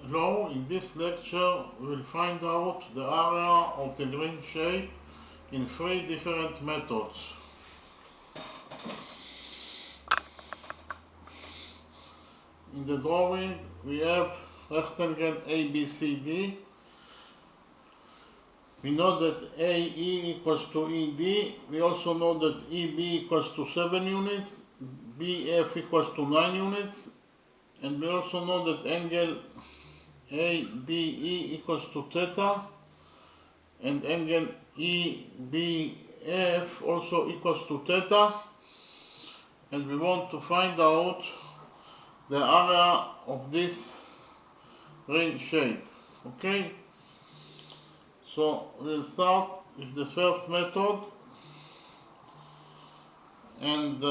Hello, in this lecture we will find out the area of the green shape in three different methods. In the drawing we have rectangle ABCD. We know that AE equals to ED. We also know that EB equals to 7 units, BF equals to 9 units, and we also know that angle ABE equals to theta, and angle EBF also equals to theta, and we want to find out the area of this ring shape. Okay, so we'll start with the first method, and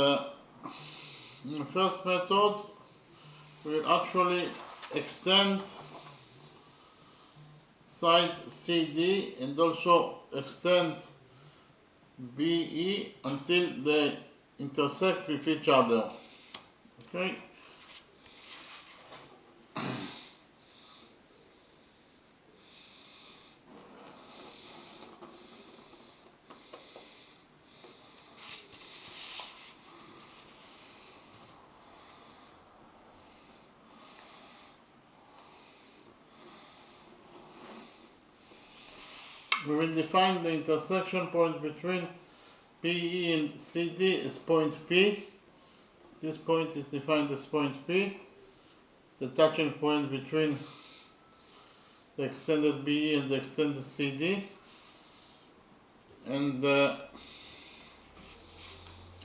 in the first method we'll actually extend side CD and also extend BE until they intersect with each other. Okay. We will define the intersection point between PE and CD as point P. This point is defined as point P, the touching point between the extended BE and the extended CD. And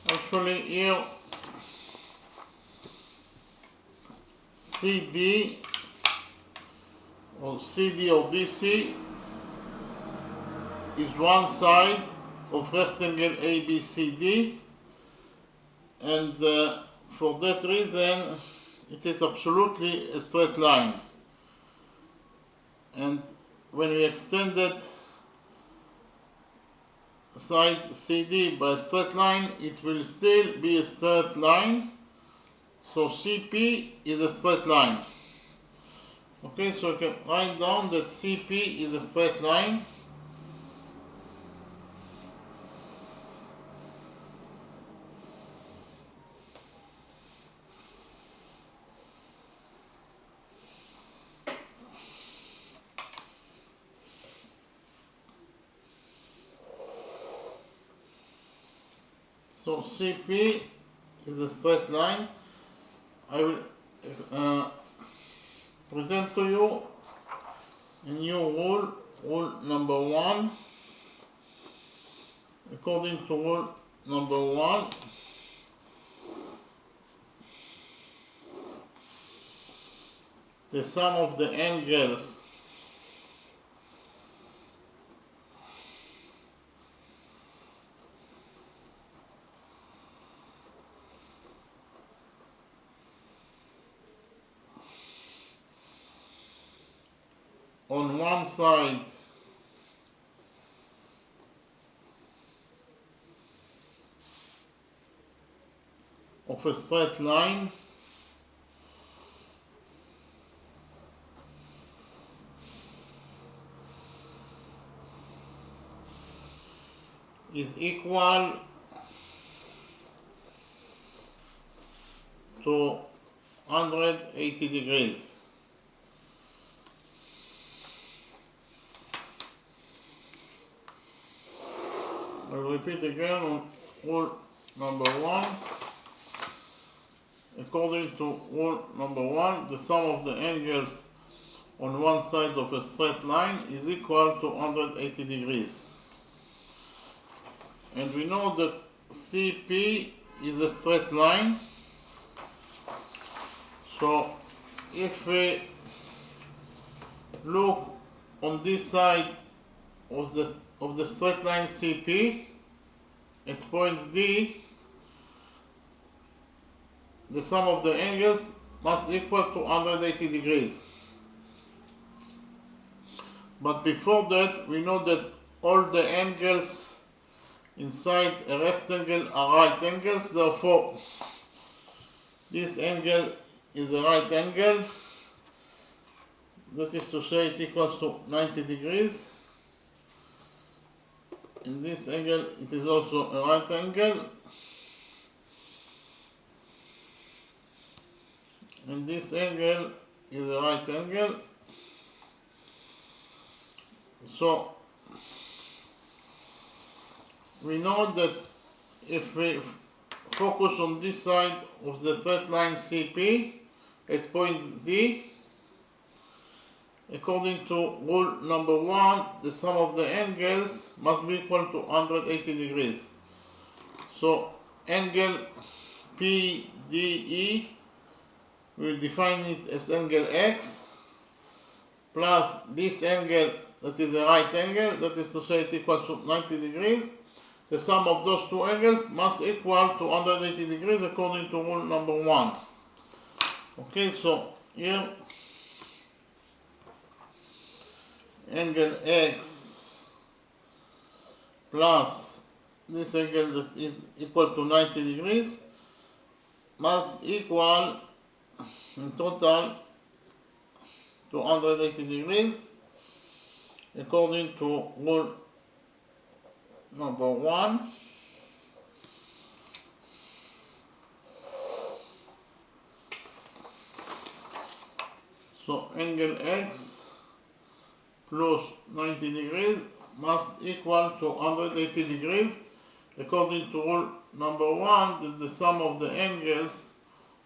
actually here CD or DC is one side of rectangle ABCD, and for that reason it is absolutely a straight line, and when we extended side CD by a straight line, it will still be a straight line, so CP is a straight line. Okay, so you can write down that CP is a straight line. So CP is a straight line. I will present to you a new rule, rule number 1. According to rule number 1, the sum of the angles on one side of a straight line is equal to 180 degrees. I'll repeat again on rule number 1. According to rule number 1, the sum of the angles on one side of a straight line is equal to 180 degrees. And we know that CP is a straight line. So if we look on this side of the straight line CP at point D, the sum of the angles must equal to 180 degrees. But before that, we know that all the angles inside a rectangle are right angles, therefore this angle is a right angle, that is to say it equals to 90 degrees. In this angle it is also a right angle, and this angle is a right angle. So we know that if we focus on this side of the straight line CP at point D, according to rule number 1, the sum of the angles must be equal to 180 degrees. So angle PDE, we will define it as angle X plus this angle that is a right angle, that is to say it equals to 90 degrees. The sum of those two angles must equal to 180 degrees according to rule number 1. Okay, so here angle X plus this angle that is equal to 90 degrees must equal in total to 180 degrees according to rule number 1. So angle X plus 90 degrees must equal to 180 degrees according to rule number 1, that the sum of the angles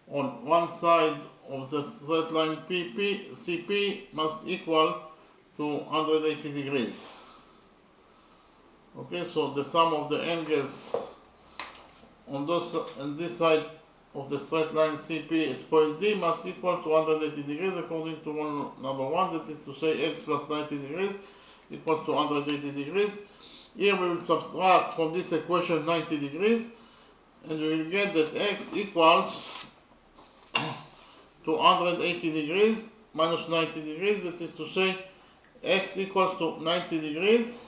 on one side of the straight line CP must equal to 180 degrees. Okay, so the sum of the angles on this side of the straight line CP at point D must equal to 180 degrees according to rule number 1, that is to say X plus 90 degrees equals to 180 degrees. Here we will subtract from this equation 90 degrees, and we will get that X equals to 180 degrees minus 90 degrees, that is to say X equals to 90 degrees.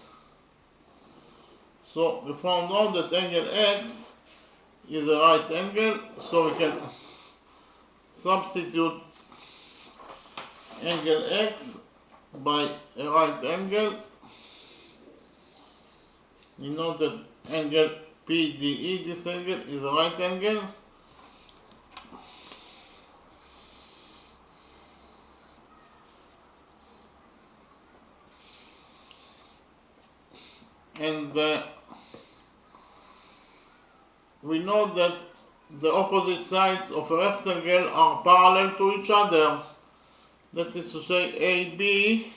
So we found out that angle X is a right angle, so we can substitute angle X by a right angle. You know that angle PDE, this angle, is a right angle. And we know that the opposite sides of a rectangle are parallel to each other. That is to say AB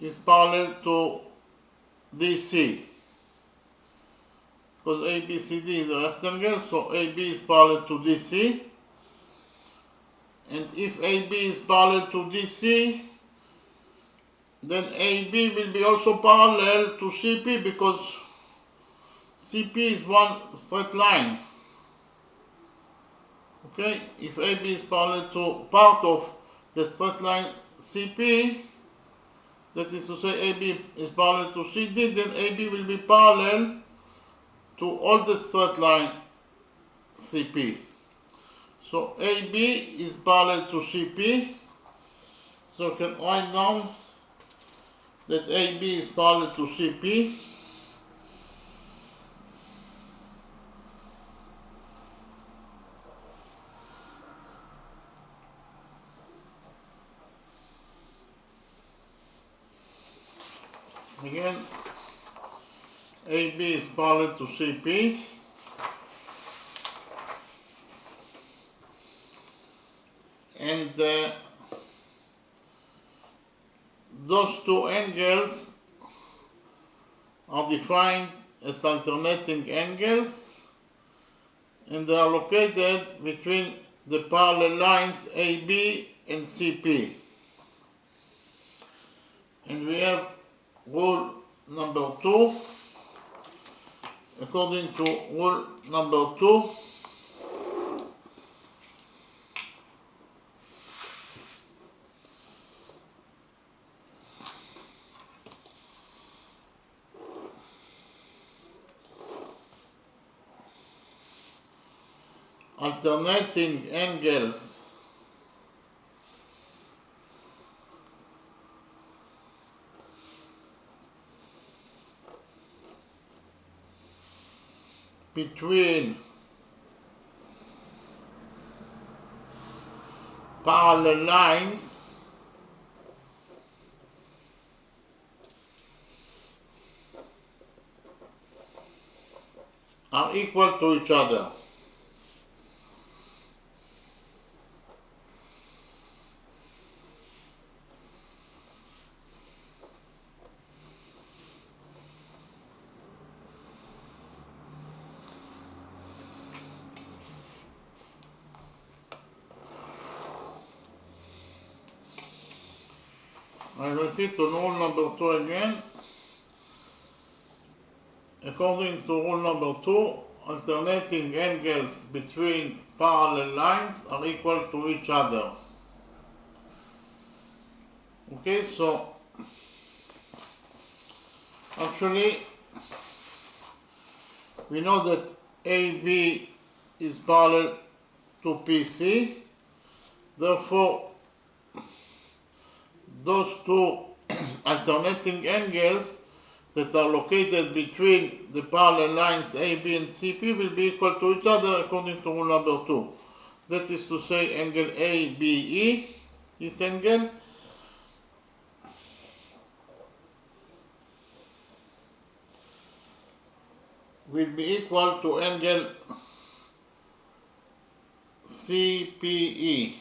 is parallel to DC. Because ABCD is a rectangle, so AB is parallel to DC. And if AB is parallel to DC, then AB will be also parallel to CP, because CP is one straight line. Okay, if AB is parallel to part of the straight line CP, that is to say AB is parallel to CD, then AB will be parallel to all the straight line CP. So AB is parallel to CP, so we can write down that AB is parallel to CP. Again, AB is parallel to CP. And those two angles are defined as alternating angles, and they are located between the parallel lines AB and CP. And we have rule number 2. According to rule number 2, alternating angles between parallel lines are equal to each other. I repeat on rule number 2 again. According to rule number 2, alternating angles between parallel lines are equal to each other. Okay, so actually we know that AB is parallel to PC, therefore those two alternating angles that are located between the parallel lines AB and CP will be equal to each other according to rule number 2. That is to say, angle ABE, this angle, will be equal to angle CPE,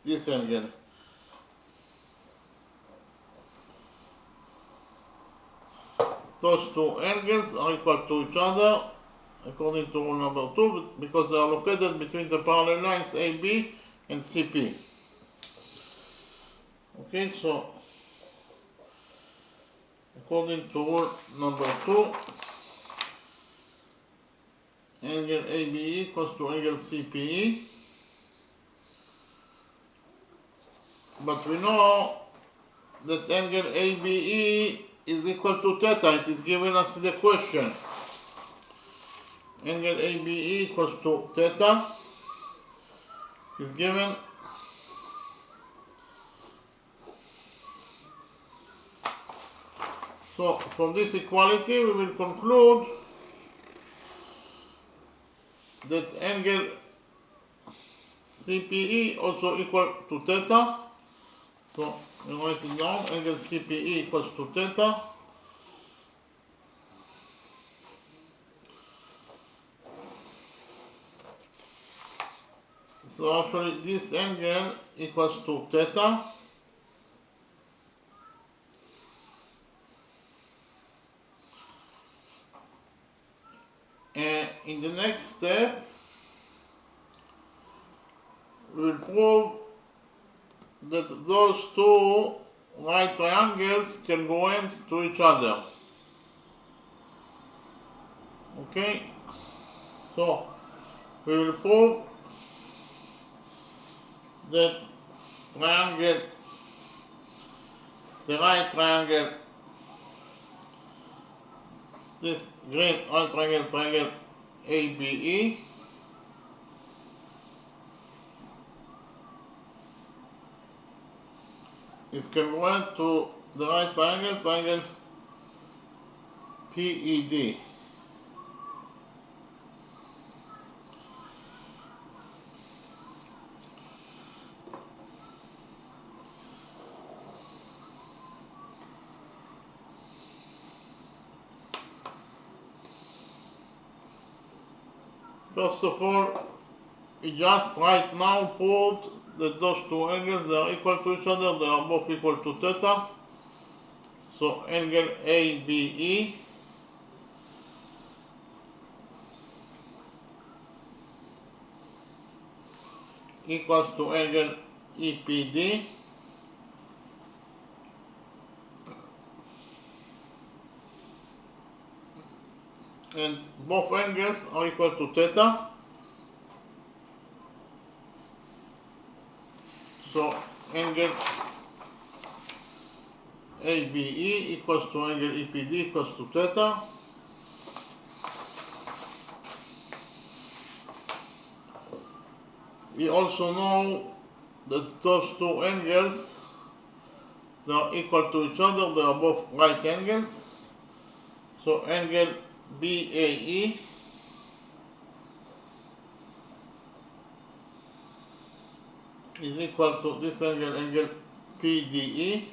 this angle. Those two angles are equal to each other according to rule number 2 because they are located between the parallel lines AB and CP. Okay, so according to rule number 2, angle ABE equals to angle CPE. But we know that angle ABE is equal to theta. It is given us in the question. Angle ABE equals to theta. It is given. So from this equality we will conclude that angle CPE also equal to theta. So we write it down, angle CPE equals to theta. So actually this angle equals to theta. And in the next step, we will prove that those two right triangles can go into each other. Okay, so we will prove that triangle, the right triangle, this green right triangle, triangle ABE, is congruent to the right triangle, triangle PED. First of all, we just right now proved that those two angles, they are equal to each other, they are both equal to theta. So angle ABE equals to angle EPD. And both angles are equal to theta. So angle ABE equals to angle EPD equals to theta. We also know that those two angles, they are equal to each other, they are both right angles. So angle BAE is equal to this angle, angle PDE,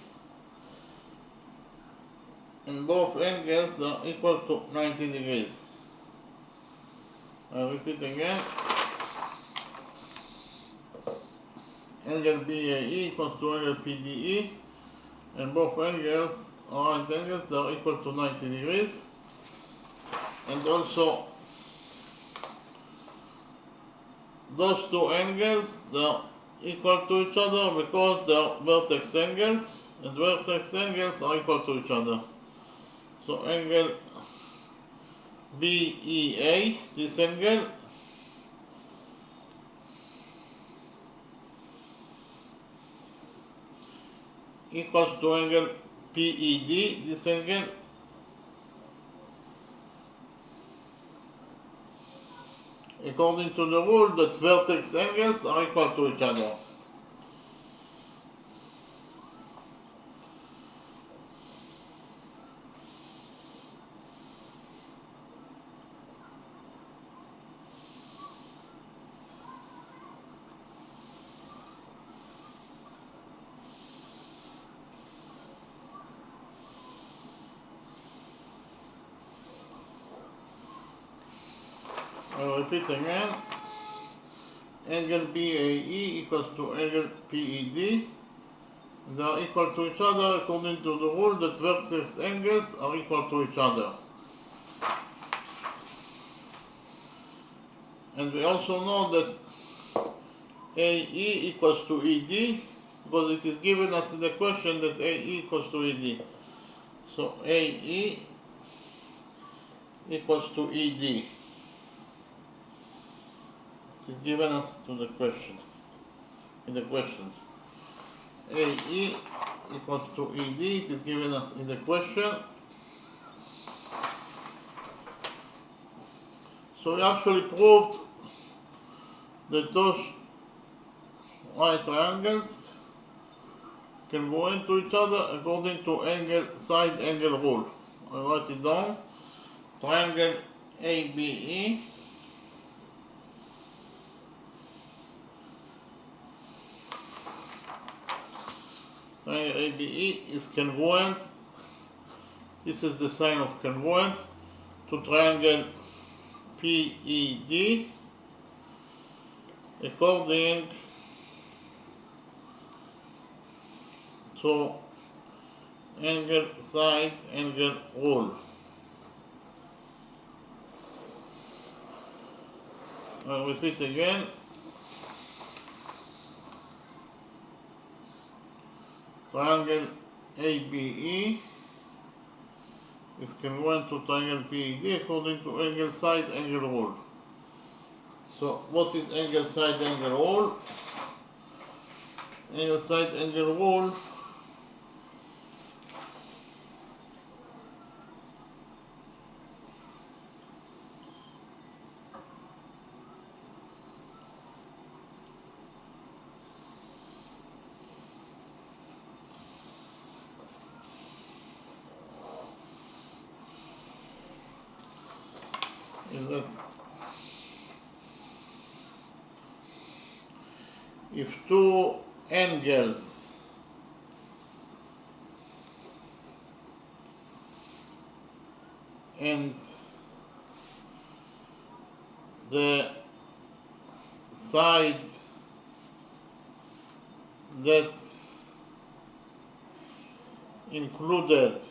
and both angles are equal to 90 degrees. I repeat again. Angle BAE equals to angle PDE, and both angles are right angles that are equal to 90 degrees. And also those two angles, they are equal to each other because they are vertex angles, and vertex angles are equal to each other. So angle BEA, this angle, equals to angle PED, this angle, according to the rule that vertex angles are equal to each other. I'll repeat again. Angle BAE equals to angle PED. They are equal to each other according to the rule that vertex angles are equal to each other. And we also know that AE equals to ED because it is given us in the question that AE equals to ED. So AE equals to ED. It is given us to the question, in the questions. AE equals to ED, it is given us in the question. So we actually proved that those right triangles can go into each other according to side angle rule. I write it down. Triangle ABE is congruent. This is the sign of congruent to triangle PED according to side angle rule. I'll repeat again. Triangle ABE is congruent to triangle PED according to side angle rule. So what is side angle rule? Side angle rule is that if two angles and the side that included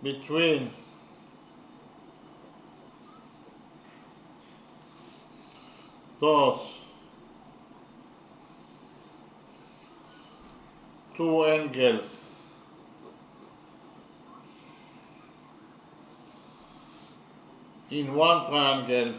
between those two angles in one triangle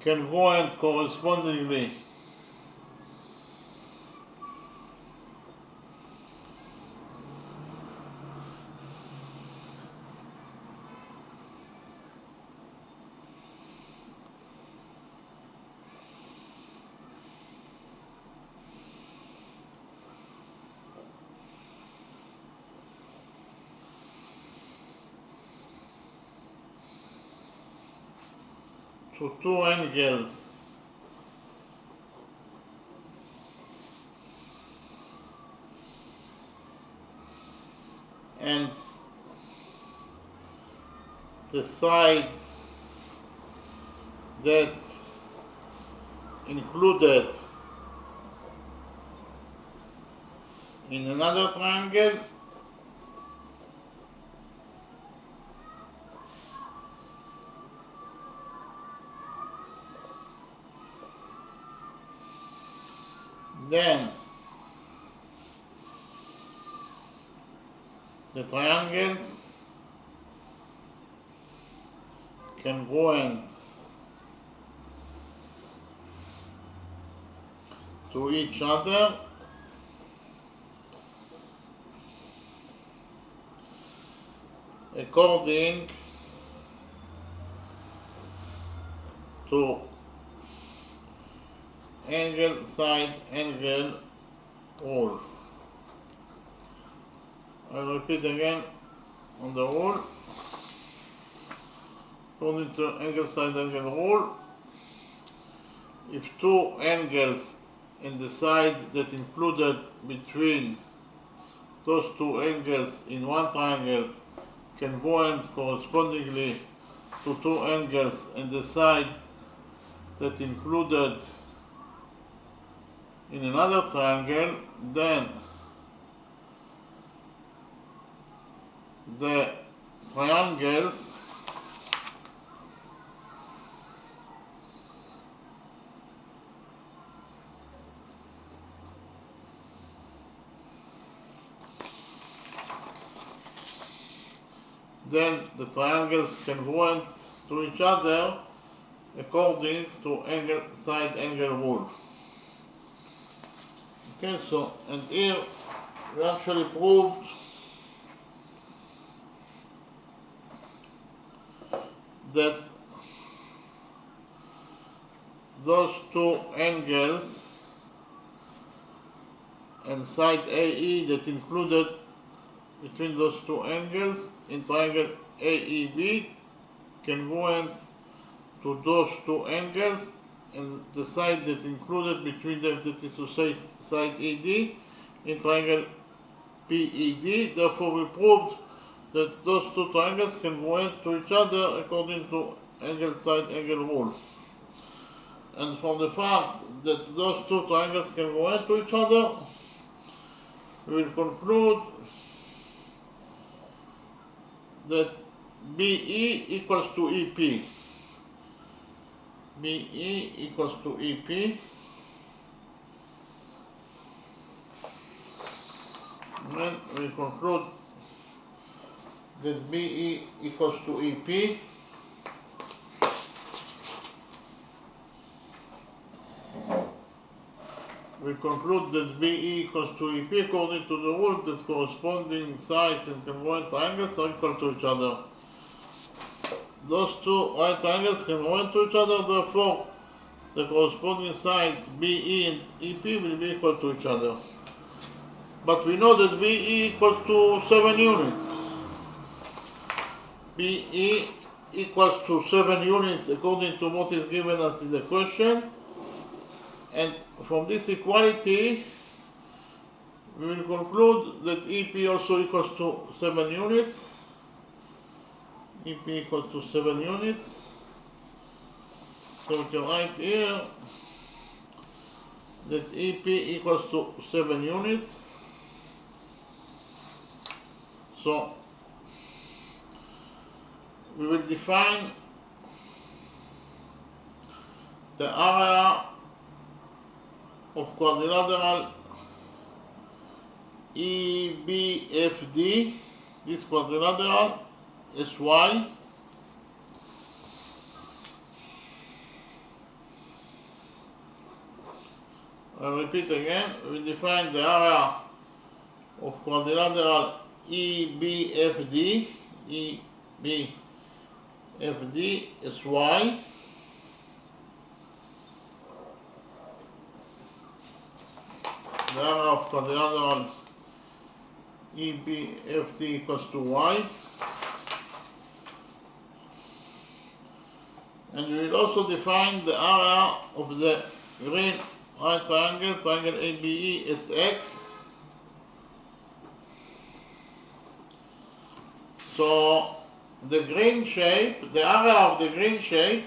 congruent correspondingly to two angles and the side that included in another triangle, then the triangles congruent to each other according to angle side angle rule. I'll repeat again on the rule. According to angle side angle rule, if two angles in the side that included between those two angles in one triangle congruent correspondingly to two angles in the side that included in another triangle, then the triangles congruent to each other according to angle side angle rule. Okay, so and here we actually proved that those two angles and side AE that included between those two angles in triangle AEB congruent to those two angles and the side that included between them, that is to say side ED, in triangle PED. Therefore we proved that those two triangles congruent to each other according to angle side angle rule. And from the fact that those two triangles congruent to each other, we will conclude that BE equals to EP. BE equals to EP. And then we conclude that BE equals to EP. We conclude that BE equals to EP according to the rule that corresponding sides in congruent triangles are equal to each other. Those two right triangles congruent to each other, therefore the corresponding sides BE and EP will be equal to each other. But we know that BE equals to 7 units. BE equals to 7 units according to what is given us in the question. And from this equality, we will conclude that EP also equals to 7 units. EP equals to 7 units. So we can write here that EP equals to 7 units. So we will define the area of quadrilateral EBFD, this quadrilateral SY, I'll repeat again, we define the area of quadrilateral EBFD, SY, the area of quadrilateral EBFD equals to Y, And we will also define the area of the green right triangle, triangle ABE is X. So the green shape, the area of the green shape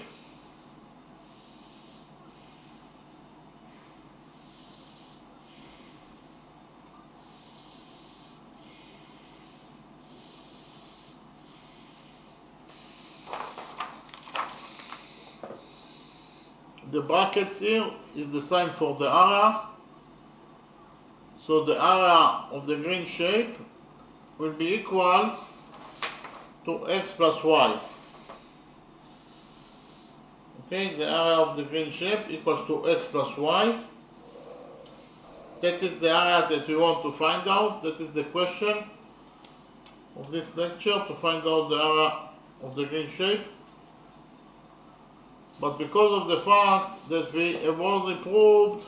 the brackets here is the sign for the area. So the area of the green shape will be equal to x plus y. Okay, the area of the green shape equals to x plus y. That is the area that we want to find out. That is the question of this lecture, to find out the area of the green shape. But because of the fact that we have already proved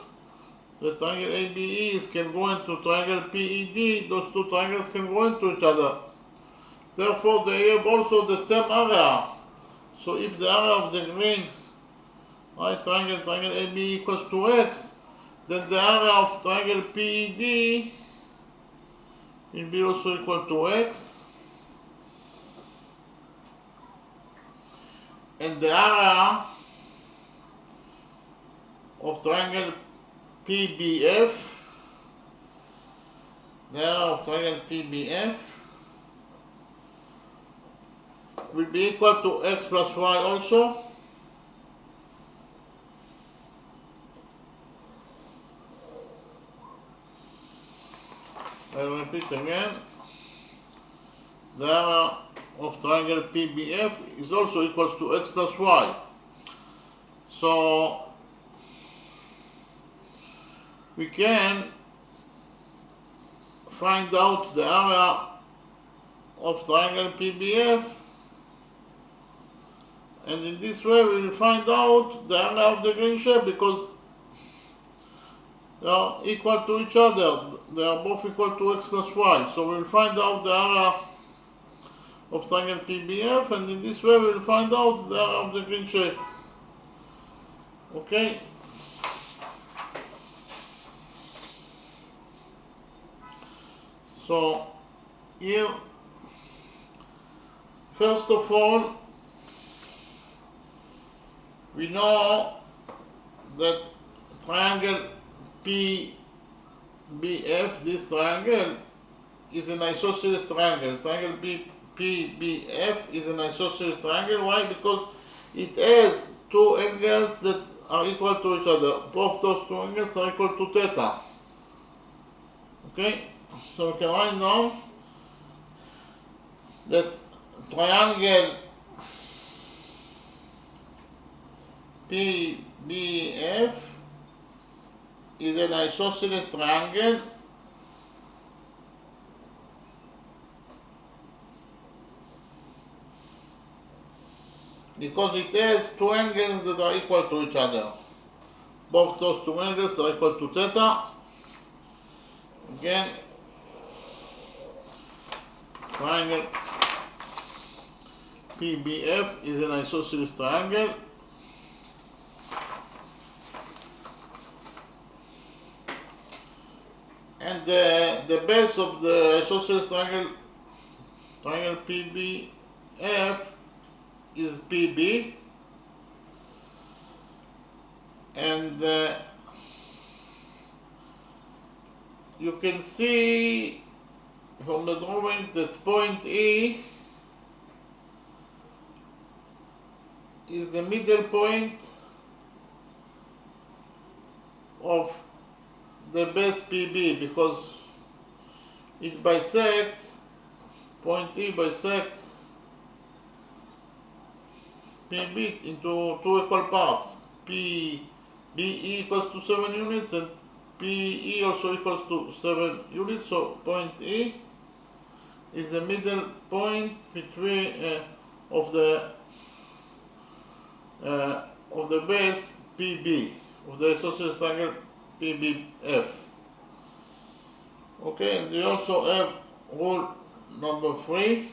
that triangle ABE can go into triangle PED, those two triangles can go into each other. Therefore, they have also the same area. So if the area of the green right triangle, triangle ABE equals to x, then the area of triangle PED will be also equal to x. And the area of triangle PBF, the area of triangle PBF will be equal to x plus y also. I'll repeat again. The area of triangle PBF is also equals to x plus y. So we can find out the area of triangle PBF, and in this way we will find out the area of the green shape, because they are equal to each other. They are both equal to x plus y. So we will find out the area of triangle PBF, and in this way we will find out the area of the green shape. Okay? So here, first of all, we know that triangle PBF, this triangle, is an isosceles triangle. Triangle PBF is an isosceles triangle. Why? Because it has two angles that are equal to each other. Both those two angles are equal to theta. Okay? So we can write now that triangle PBF is an isosceles triangle because it has two angles that are equal to each other. Both those two angles are equal to theta. Again, triangle PBF is an isosceles triangle. And the base of the isosceles triangle, triangle PBF, is PB. And you can see from the drawing that point E is the middle point of the base PB, because it bisects, point E bisects PB into two equal parts. PBE equals to 7 units and PE also equals to 7 units. So point E is the middle point between of the base PB, of the isosceles triangle PBF. Okay, and we also have rule number 3.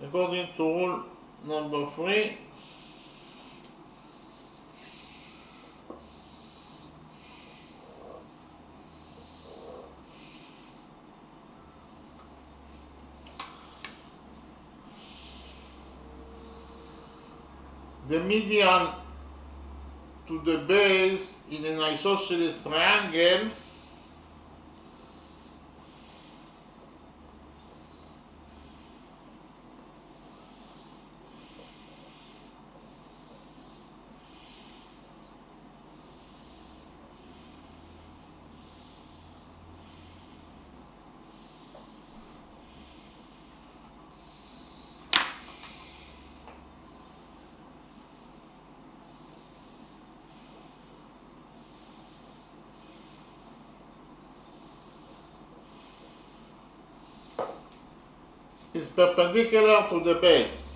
According to rule number 3, the median to the base in an isosceles triangle is perpendicular to the base.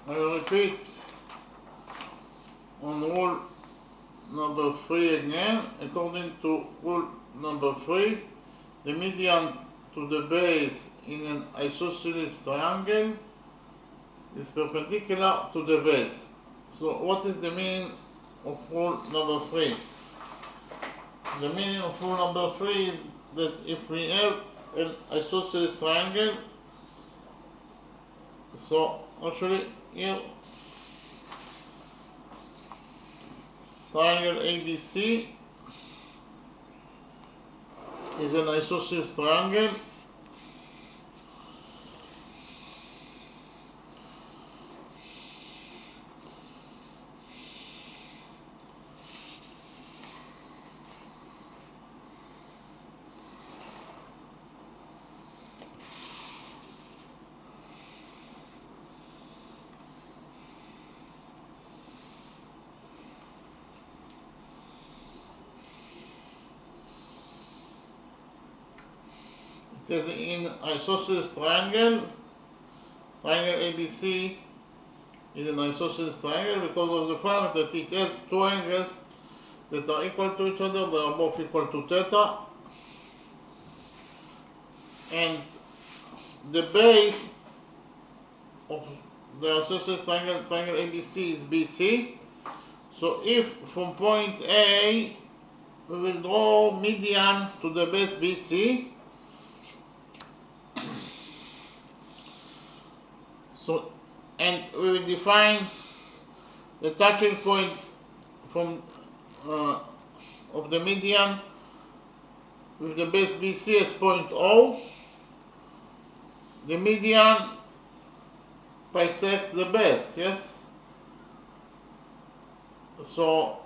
I will repeat on rule number 3 again. According to rule number 3, the median to the base in an isosceles triangle is perpendicular to the base. So what is the meaning of rule number 3? The meaning of rule number 3 is that if we have an isosceles triangle, so actually here triangle ABC is an isosceles triangle It is in isosceles triangle ABC is an isosceles triangle because of the fact that it has two angles that are equal to each other. They are both equal to theta, and the base of the isosceles triangle ABC is BC. So if from point A we will draw median to the base BC, so, and we will define the touching point from of the median with the base BC as point O. The median bisects the base, yes? So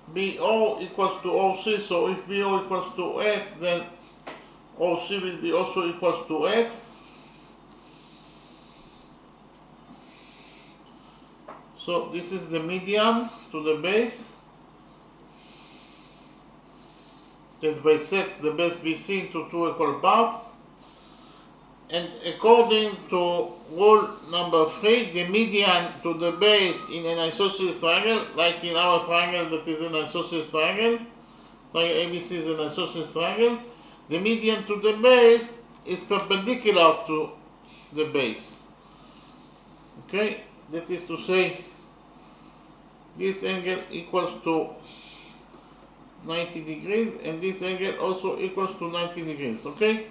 BO equals to OC, so if BO equals to X, then OC will be also equals to X. So this is the median to the base that bisects the base BC into two equal parts. And according to rule number 3, the median to the base in an isosceles triangle, like in our triangle that is an isosceles triangle, triangle ABC is an isosceles triangle, the median to the base is perpendicular to the base. Okay, that is to say, this angle equals to 90 degrees and this angle also equals to 90 degrees. Okay,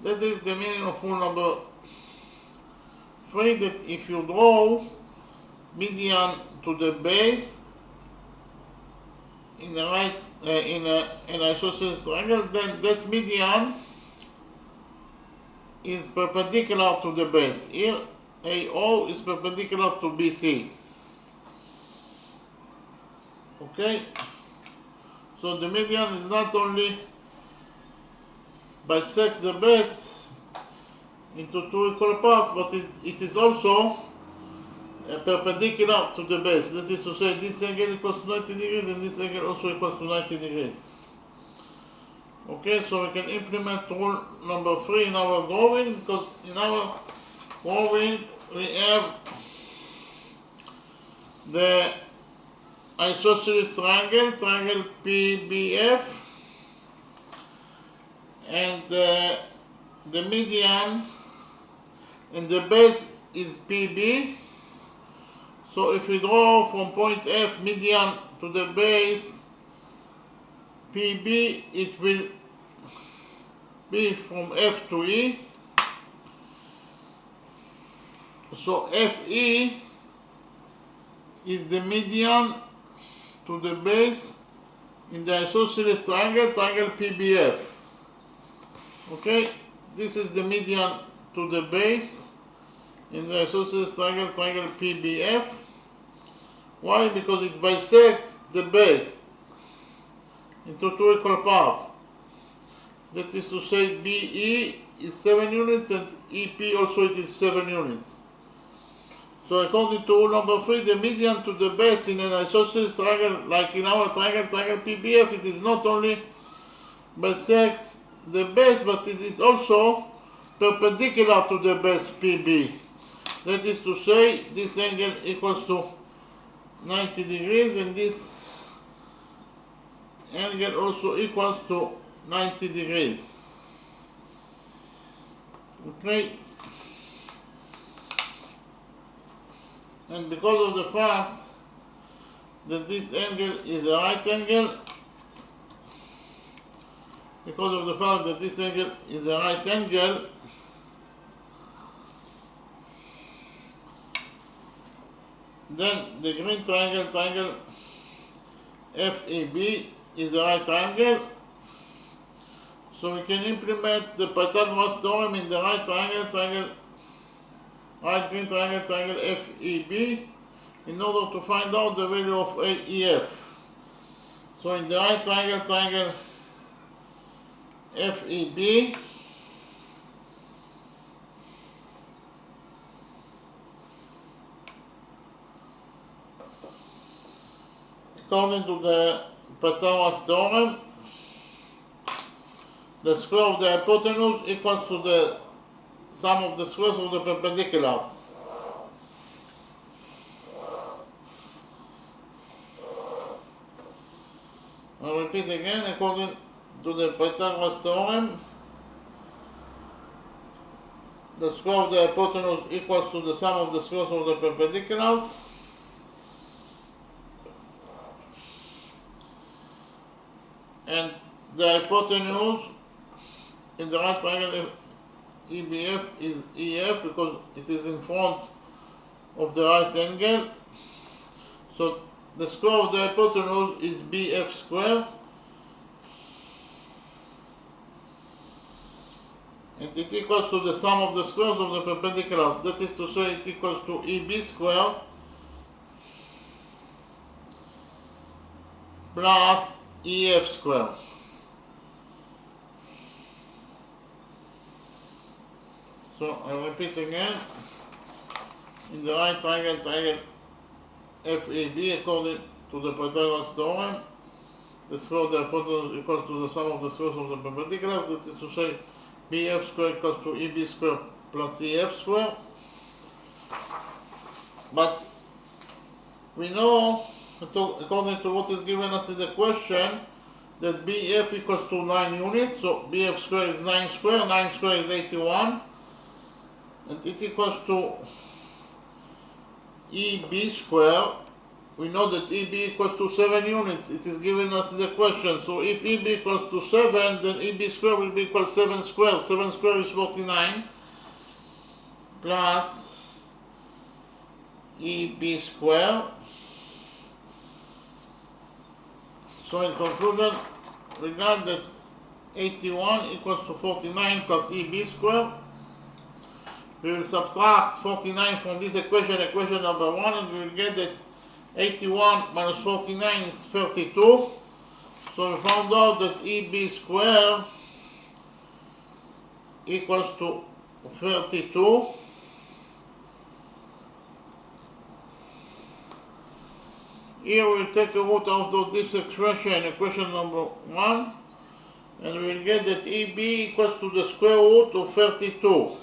that is the meaning of rule number 3, that if you draw median to the base in the right in an isosceles triangle, then that median is perpendicular to the base. Here AO is perpendicular to BC. Okay, so the median is not only bisects the base into two equal parts, but it is also perpendicular to the base. That is to say, this angle equals to 90 degrees and this angle also equals to 90 degrees. Okay, so we can implement rule number 3 in our drawing, because in our drawing we have the isosceles triangle, triangle PBF, and the median and the base is PB. So if we draw from point F median to the base PB, it will be from F to E. So FE is the median to the base in the isosceles triangle, triangle PBF. Okay, this is the median to the base in the isosceles triangle, triangle PBF. Why? Because it bisects the base into two equal parts. That is to say, BE is 7 units and EP also it is 7 units. So according to rule number 3, the median to the base in an isosceles triangle, like in our triangle, triangle PBF, it is not only bisects the base, but it is also perpendicular to the base PB. That is to say, this angle equals to 90 degrees and this angle also equals to 90 degrees. Okay? And because of the fact that this angle is a right angle, then the green triangle, triangle FEB is a right triangle. So we can implement the Pythagoras theorem in the right triangle, right green triangle, triangle FEB in order to find out the value of EF. So in the right triangle, triangle FEB, according to the Pythagoras theorem, the square of the hypotenuse equals to the sum of the squares of the perpendiculars. I'll repeat again, according to the Pythagoras theorem, the square of the hypotenuse equals to the sum of the squares of the perpendiculars. And the hypotenuse in the right triangle EBF is EF because it is in front of the right angle. So the square of the hypotenuse is BF squared. And it equals to the sum of the squares of the perpendiculars. That is to say, it equals to EB squared plus EF squared. So I'll repeat again. In the right triangle, triangle FAB, according to the Pythagoras theorem, the square of the hypotenuse equals to the sum of the squares of the perpendiculars. That is to say, BF squared equals to EB squared plus EF squared. But we know, according to what is given us in the question, that BF equals to 9 units. So BF squared is 9 squared, 9 squared is 81. And it equals to EB squared. We know that EB equals to 7 units. It is given us in the question. So if EB equals to 7, then EB squared will be equal to 7 squared. 7 squared is 49 plus EB squared. So in conclusion, we got that 81 equals to 49 plus EB squared. We will subtract 49 from this equation, equation number 1, and we will get that 81 minus 49 is 32. So we found out that EB squared equals to 32. Here we will take a root out of this expression, equation number 1, and we will get that EB equals to the square root of 32.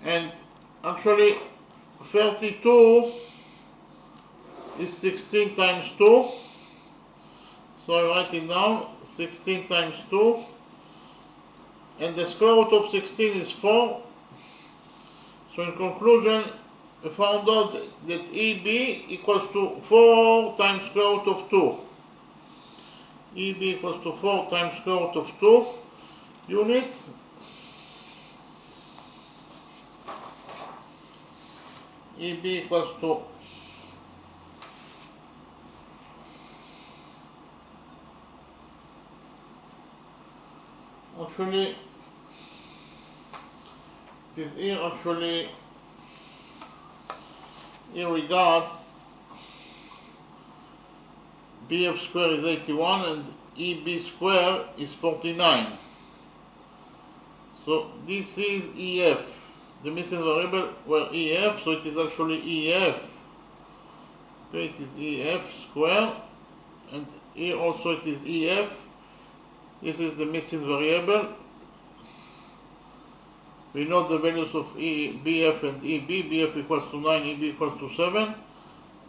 And actually 32 is 16 times 2. So I write it down, 16 times 2. And the square root of 16 is 4. So in conclusion, we found out that EB equals to 4 times square root of 2. EB equals to 4 times square root of 2 units. EB equals to actually it is here actually here we got BF square is 81 and EB square is 49. So this is EF. The missing variable were EF, so it is actually EF. Okay, it is EF square, and here also it is EF. This is the missing variable. We know the values of BF and EB. BF equals to 9, EB equals to 7.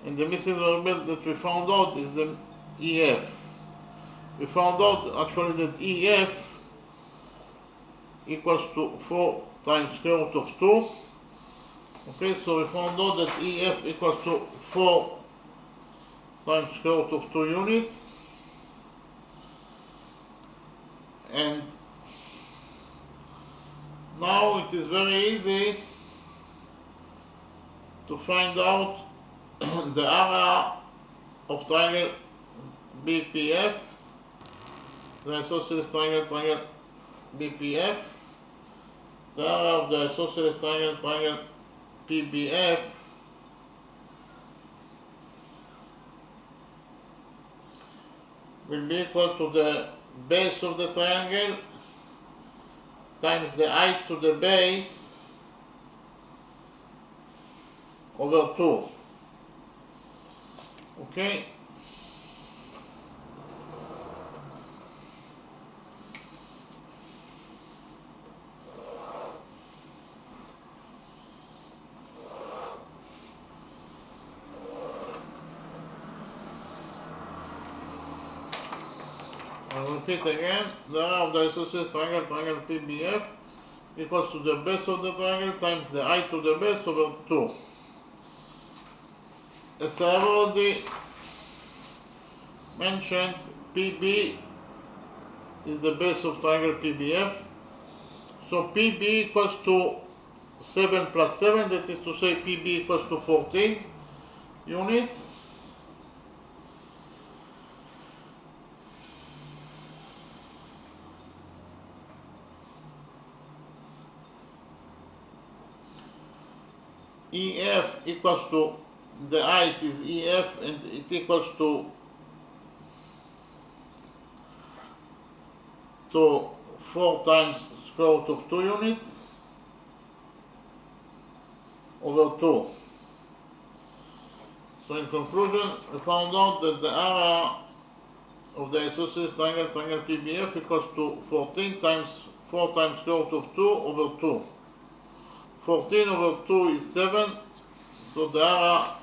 And the missing variable that we found out is the EF. We found out actually that EF equals to 4 times square root of 2. Okay, so we found out that EF equals to 4 times square root of 2 units. And now it is very easy to find out the area of triangle BPF, the isosceles triangle BPF, the area of the isosceles triangle PBF, will be equal to the base of the triangle times the height to the base over 2. Okay? I'll repeat again, the area of the isosceles triangle PBF equals to the base of the triangle times the height to the base over 2. As I have already mentioned, PB is the base of triangle PBF. So PB equals to 7 plus 7, that is to say PB equals to 14 units. EF equals to, the height is EF and it equals to 4 times square root of 2 units over 2. So in conclusion, we found out that the area of the isosceles triangle PBF equals to 14 times 4 times square root of 2 over 2. 14 over 2 is 7, so the area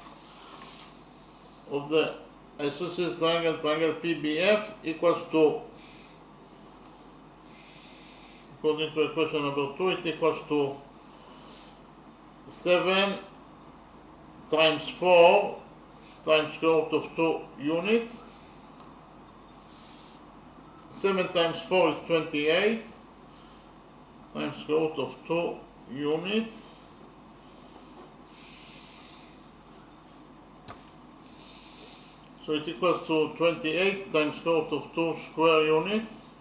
of the isosceles triangle PBF equals to, according to equation number 2, it equals to 7 times 4 times square root of 2 units. 7 times 4 is 28 times square root of 2 units. So it equals to 28 times square root of 2 square units.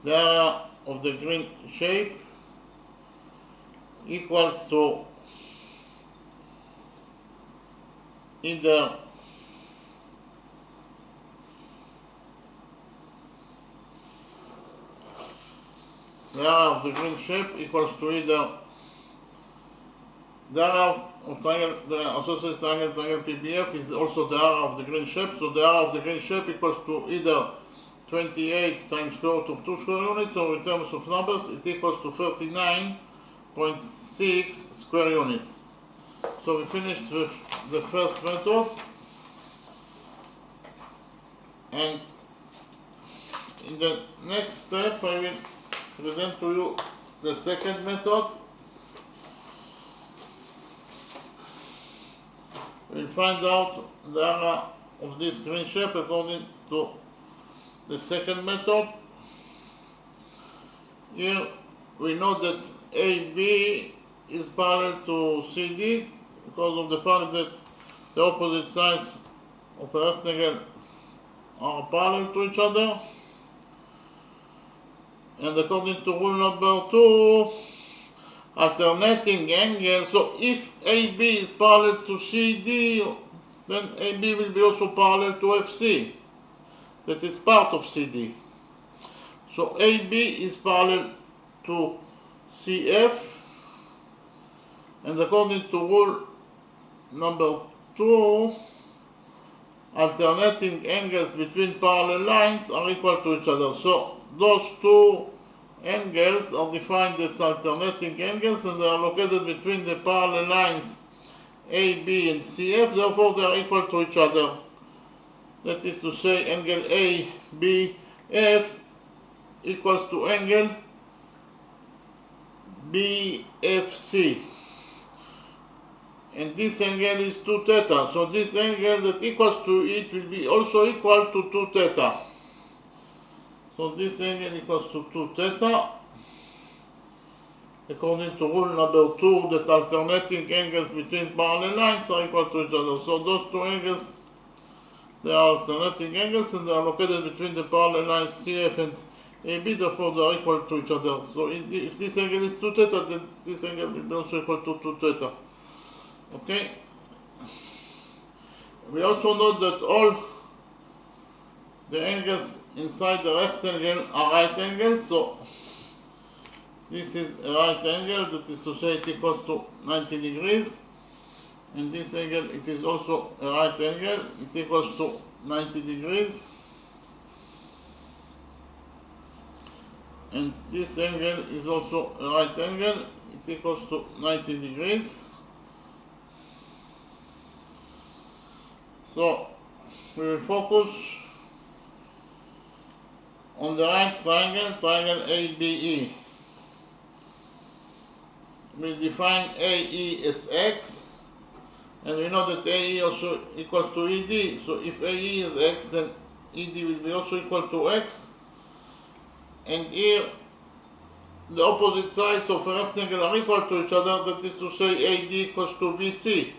The area of the green shape equals to either the area of the green shape equals to either the area of triangle, the isosceles triangle PBF is also the area of the green shape, so the area of the green shape equals to either 28 times square root of 2 square units, or in terms of numbers, it equals to 39.6 square units. So we finished with the first method, and in the next step I will present to you the second method. We'll find out the area of this green shape according to the second method. Here we know that AB is parallel to CD because of the fact that the opposite sides of a rectangle are parallel to each other. And according to rule number 2, alternating angles, so if AB is parallel to CD, then AB will be also parallel to FC, that is part of CD. So AB is parallel to CF, and according to rule number 2, alternating angles between parallel lines are equal to each other. So those two angles are defined as alternating angles, and they are located between the parallel lines AB and CF, therefore they are equal to each other. That is to say, angle ABF equals to angle BFC. And this angle is 2 theta, so this angle that equals to it will be also equal to 2 theta. So this angle equals to 2 theta, according to rule number 2, that alternating angles between parallel lines are equal to each other. So those two angles, they are alternating angles, and they are located between the parallel lines CF and AB, therefore they are equal to each other. So if this angle is 2 theta, then this angle will be also equal to 2 theta. Okay? We also know that all the angles inside the rectangle are right angles, so this is a right angle, that is to say it equals to 90 degrees, and this angle, it is also a right angle, it equals to 90 degrees, and this angle is also a right angle, it equals to 90 degrees. So we will focus on the right triangle, triangle ABE. We define AE as X, and we know that AE also equals to ED. So if AE is X, then ED will be also equal to X. And here the opposite sides of a rectangle are equal to each other, that is to say AD equals to BC.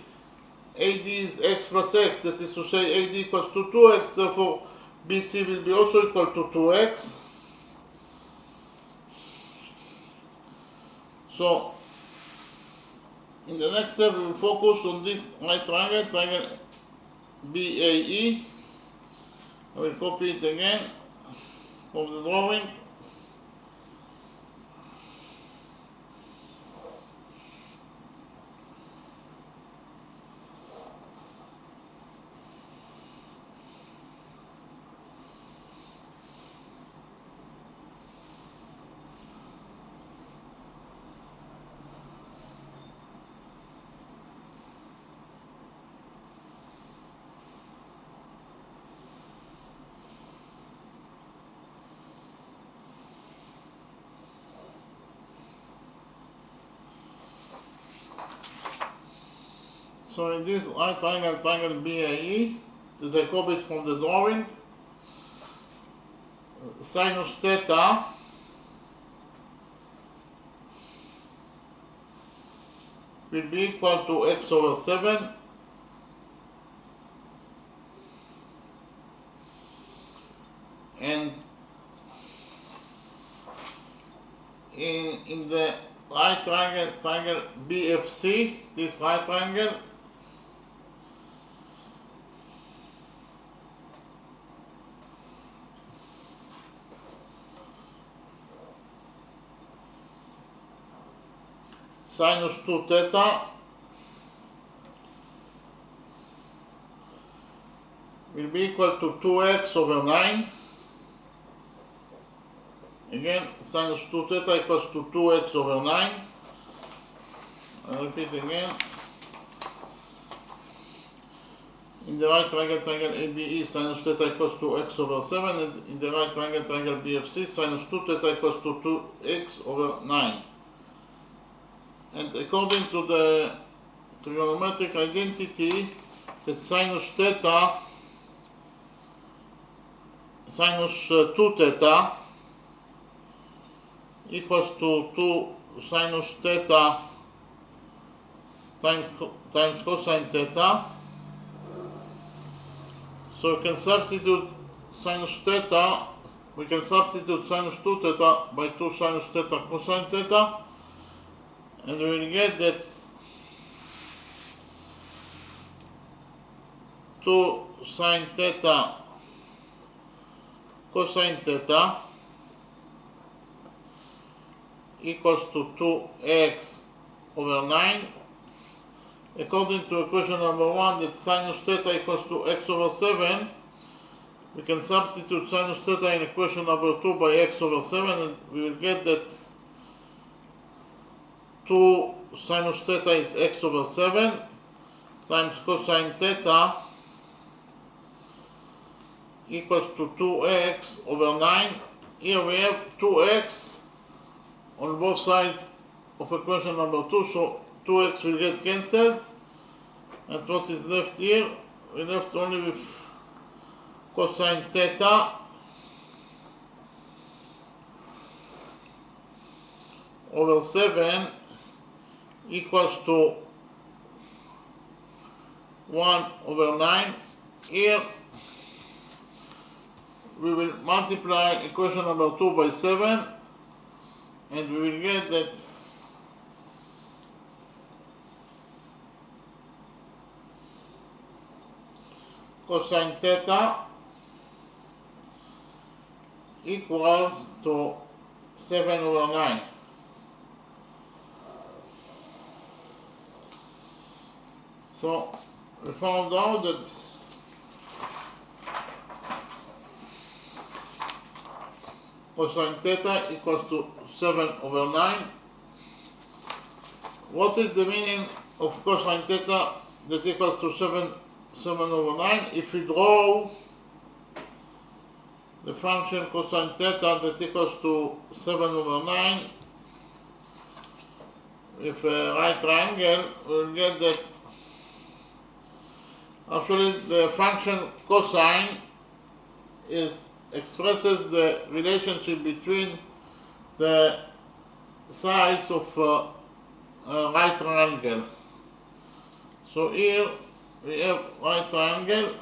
AD is X plus X, that is to say AD equals to 2X, therefore BC will be also equal to 2X. So in the next step we will focus on this right triangle, triangle BAE. I will copy it again from the drawing. So in this right triangle, triangle BAE, that I copied from the drawing, sinus theta will be equal to X over 7 and in the right triangle, triangle BFC, this right triangle, sinus 2 theta will be equal to 2x over 9. Again, sinus 2 theta equals to 2x over 9. I repeat again. In the right triangle ABE, sinus theta equals to x over 7, and in the right triangle BFC, sinus 2 theta equals to 2x over 9. And according to the trigonometric identity, that sinus 2 theta equals to 2 sinus theta times cosine theta. So we can substitute sinus theta, we can substitute sinus 2 theta by 2 sinus theta cosine theta, and we will get that 2 sine theta cosine theta equals to 2x over 9. According to equation number 1, that sinus theta equals to x over 7, we can substitute sinus theta in equation number 2 by x over 7, and we will get that 2 sinus theta is x over 7 times cosine theta equals to 2x over 9. Here we have 2x on both sides of equation number 2, so 2x will get cancelled, and what is left here, we left only with cosine theta over 7 equals to 1 over 9. Here we will multiply equation number 2 by 7, and we will get that cosine theta equals to 7 over 9. So we found out that cosine theta equals to 7 over 9. What is the meaning of cosine theta that equals to 7 over 9? If we draw the function cosine theta that equals to 7 over 9 with a right triangle, we'll get that actually the function cosine expresses the relationship between the sides of a right triangle. So here we have right triangle,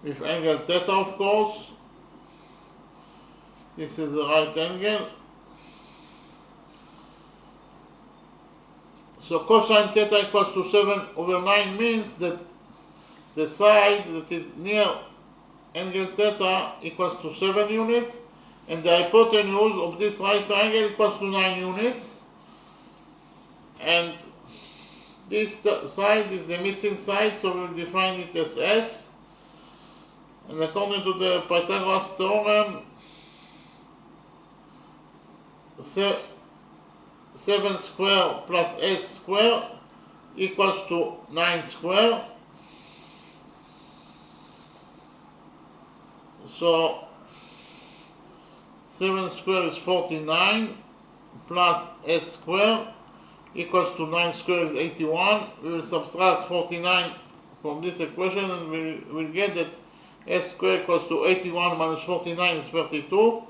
with angle theta, of course. This is the right angle. So cosine theta equals to 7 over 9 means that the side that is near angle theta equals to 7 units, and the hypotenuse of this right triangle equals to 9 units. And this side is the missing side, so we'll define it as S. And according to the Pythagoras theorem, 7 square plus S square equals to 9 square. So 7 square is 49 plus S square equals to 9 square is 81. We will subtract 49 from this equation, and we will get that S square equals to 81 minus 49 is 32.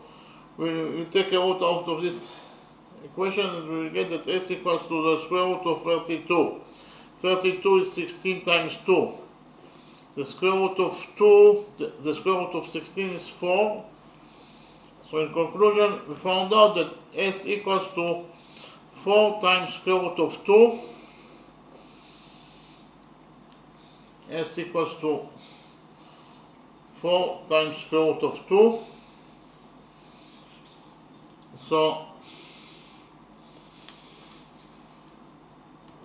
We will take a root out of this equation, and we will get that S equals to the square root of 32. 32 is 16 times 2. The square root of 2, the square root of 16 is 4. So in conclusion, we found out that S equals to 4 times square root of 2. S equals to 4 times square root of 2. So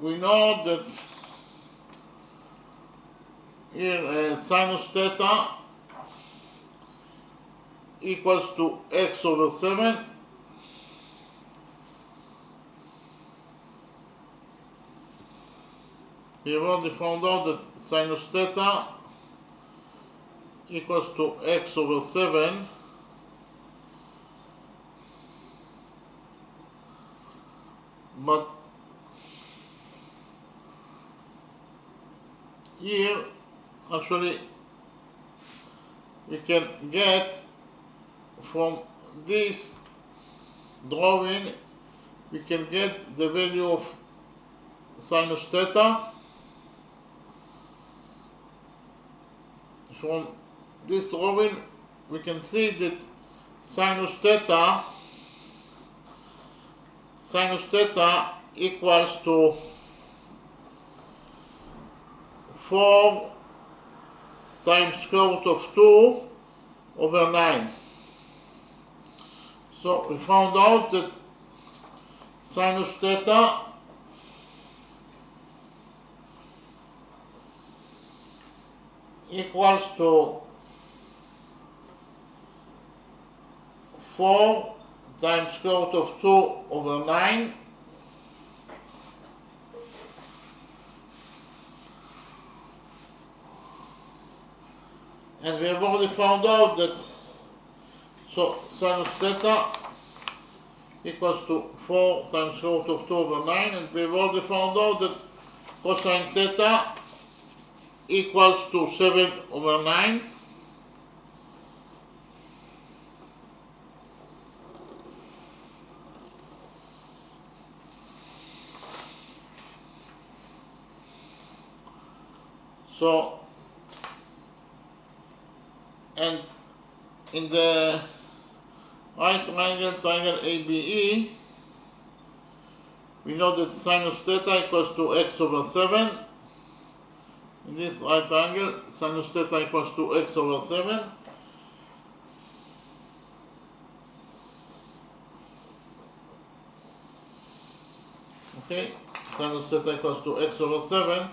we know that here sinus theta equals to x over 7, we have already found out that sinus theta equals to x over 7, but here actually we can get from this drawing, we can get the value of sinus theta. From this drawing we can see that sinus theta equals to 4 times square root of 2 over 9. So we found out that sinus theta equals to 4 times square root of 2 over 9, and we have already found out that sinus theta equals to 4 times square root of 2 over 9, and we have already found out that cosine theta equals to 7 over 9. So, and in the right triangle ABE, we know that sinus theta equals to x over 7. In this right triangle, sinus theta equals to x over 7. Okay, sinus theta equals to x over 7.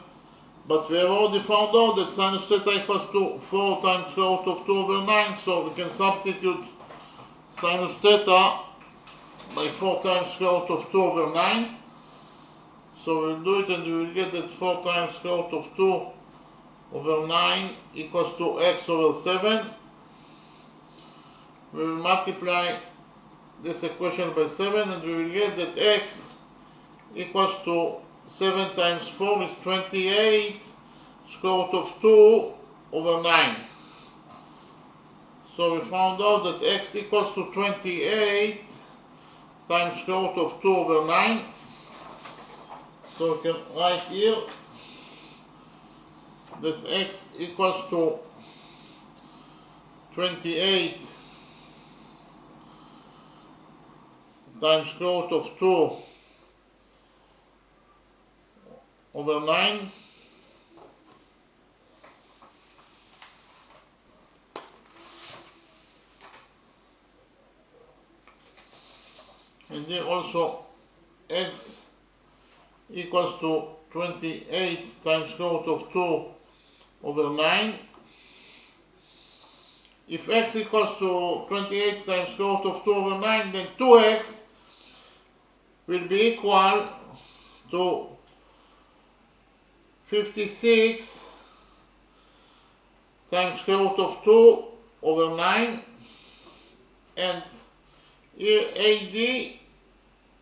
But we have already found out that sinus theta equals to 4 times square root of 2 over 9, so we can substitute sinus theta by 4 times square root of 2 over 9. So we'll do it and we will get that 4 times square root of 2 over 9 equals to x over 7. We will multiply this equation by 7 and we will get that x equals to 7 times 4 is 28 square root of 2 over 9. So we found out that x equals to 28 times square root of 2 over 9. So we can write here that x equals to 28 times square root of 2 over 9. And then also x equals to 28 times square root of 2 over 9. If x equals to 28 times square root of 2 over 9, then 2x will be equal to 56 times square root of 2 over 9, and here AD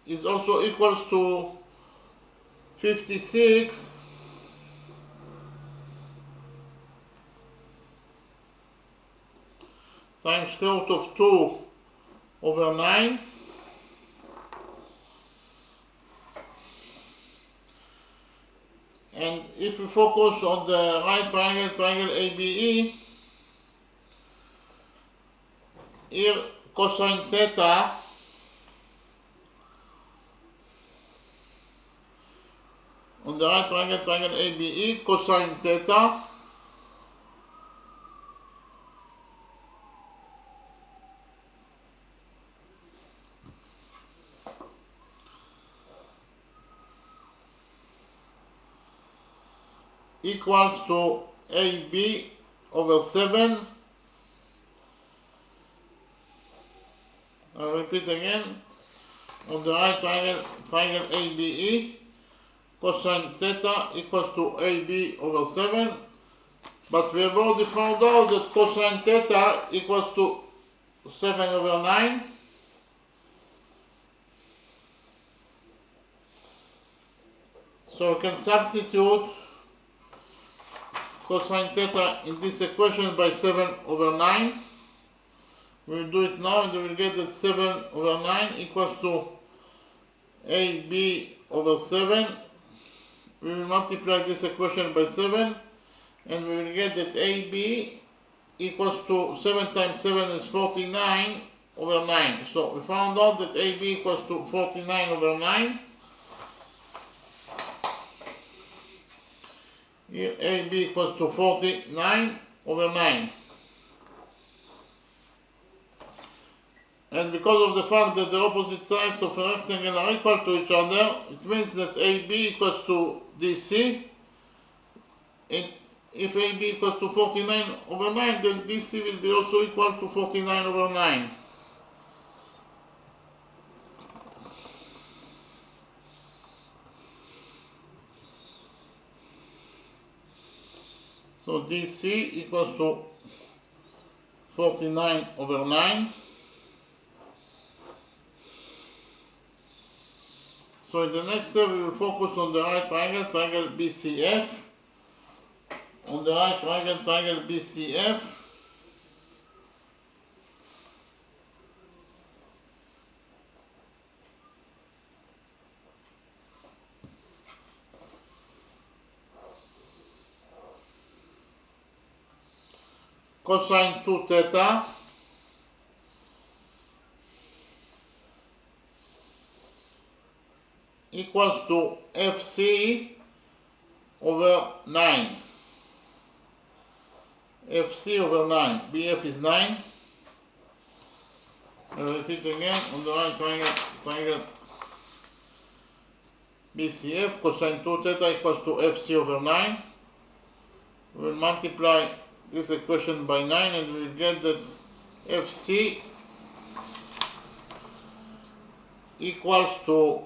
is also equals to 56 times square root of 2 over 9. And if we focus on the right triangle ABE, here cosine theta on the right triangle ABE, cosine theta equals to AB over 7. I'll repeat again. On the right triangle ABE, cosine theta equals to AB over 7. But we have already found out that cosine theta equals to 7 over 9. So we can substitute cosine theta in this equation by 7 over 9. We'll do it now and we will get that 7 over 9 equals to AB over 7. We will multiply this equation by 7 and we will get that AB equals to 7 times 7 is 49 over 9. So we found out that AB equals to 49 over 9. Here AB equals to 49 over 9. And because of the fact that the opposite sides of a rectangle are equal to each other, it means that AB equals to DC. And if AB equals to 49 over 9, then DC will be also equal to 49 over 9. So DC equals to 49 over 9. So in the next step we will focus on the right triangle, triangle BCF. On the right triangle, triangle BCF. Cosine 2 theta equals to FC over 9. FC over 9. BF is 9. I'll repeat again. On the right triangle, triangle BCF, cosine 2 theta equals to FC over 9. We will multiply this equation by 9 and we will get that FC equals to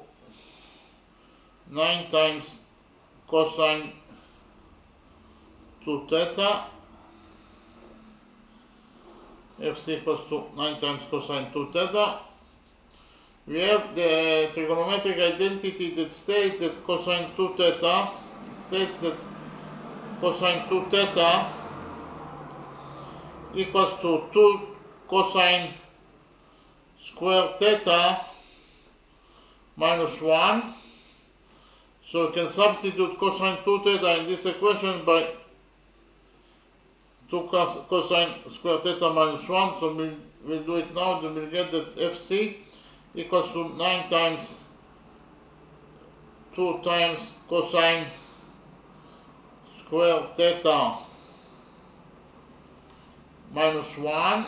9 times cosine 2 theta. FC equals to 9 times cosine 2 theta. We have the trigonometric identity that states that cosine 2 theta equals to 2 cosine square theta minus 1. So we can substitute cosine 2 theta in this equation by 2 cosine square theta minus 1. So we'll do it now. Then we'll get that FC equals to 9 times 2 times cosine square theta minus 1.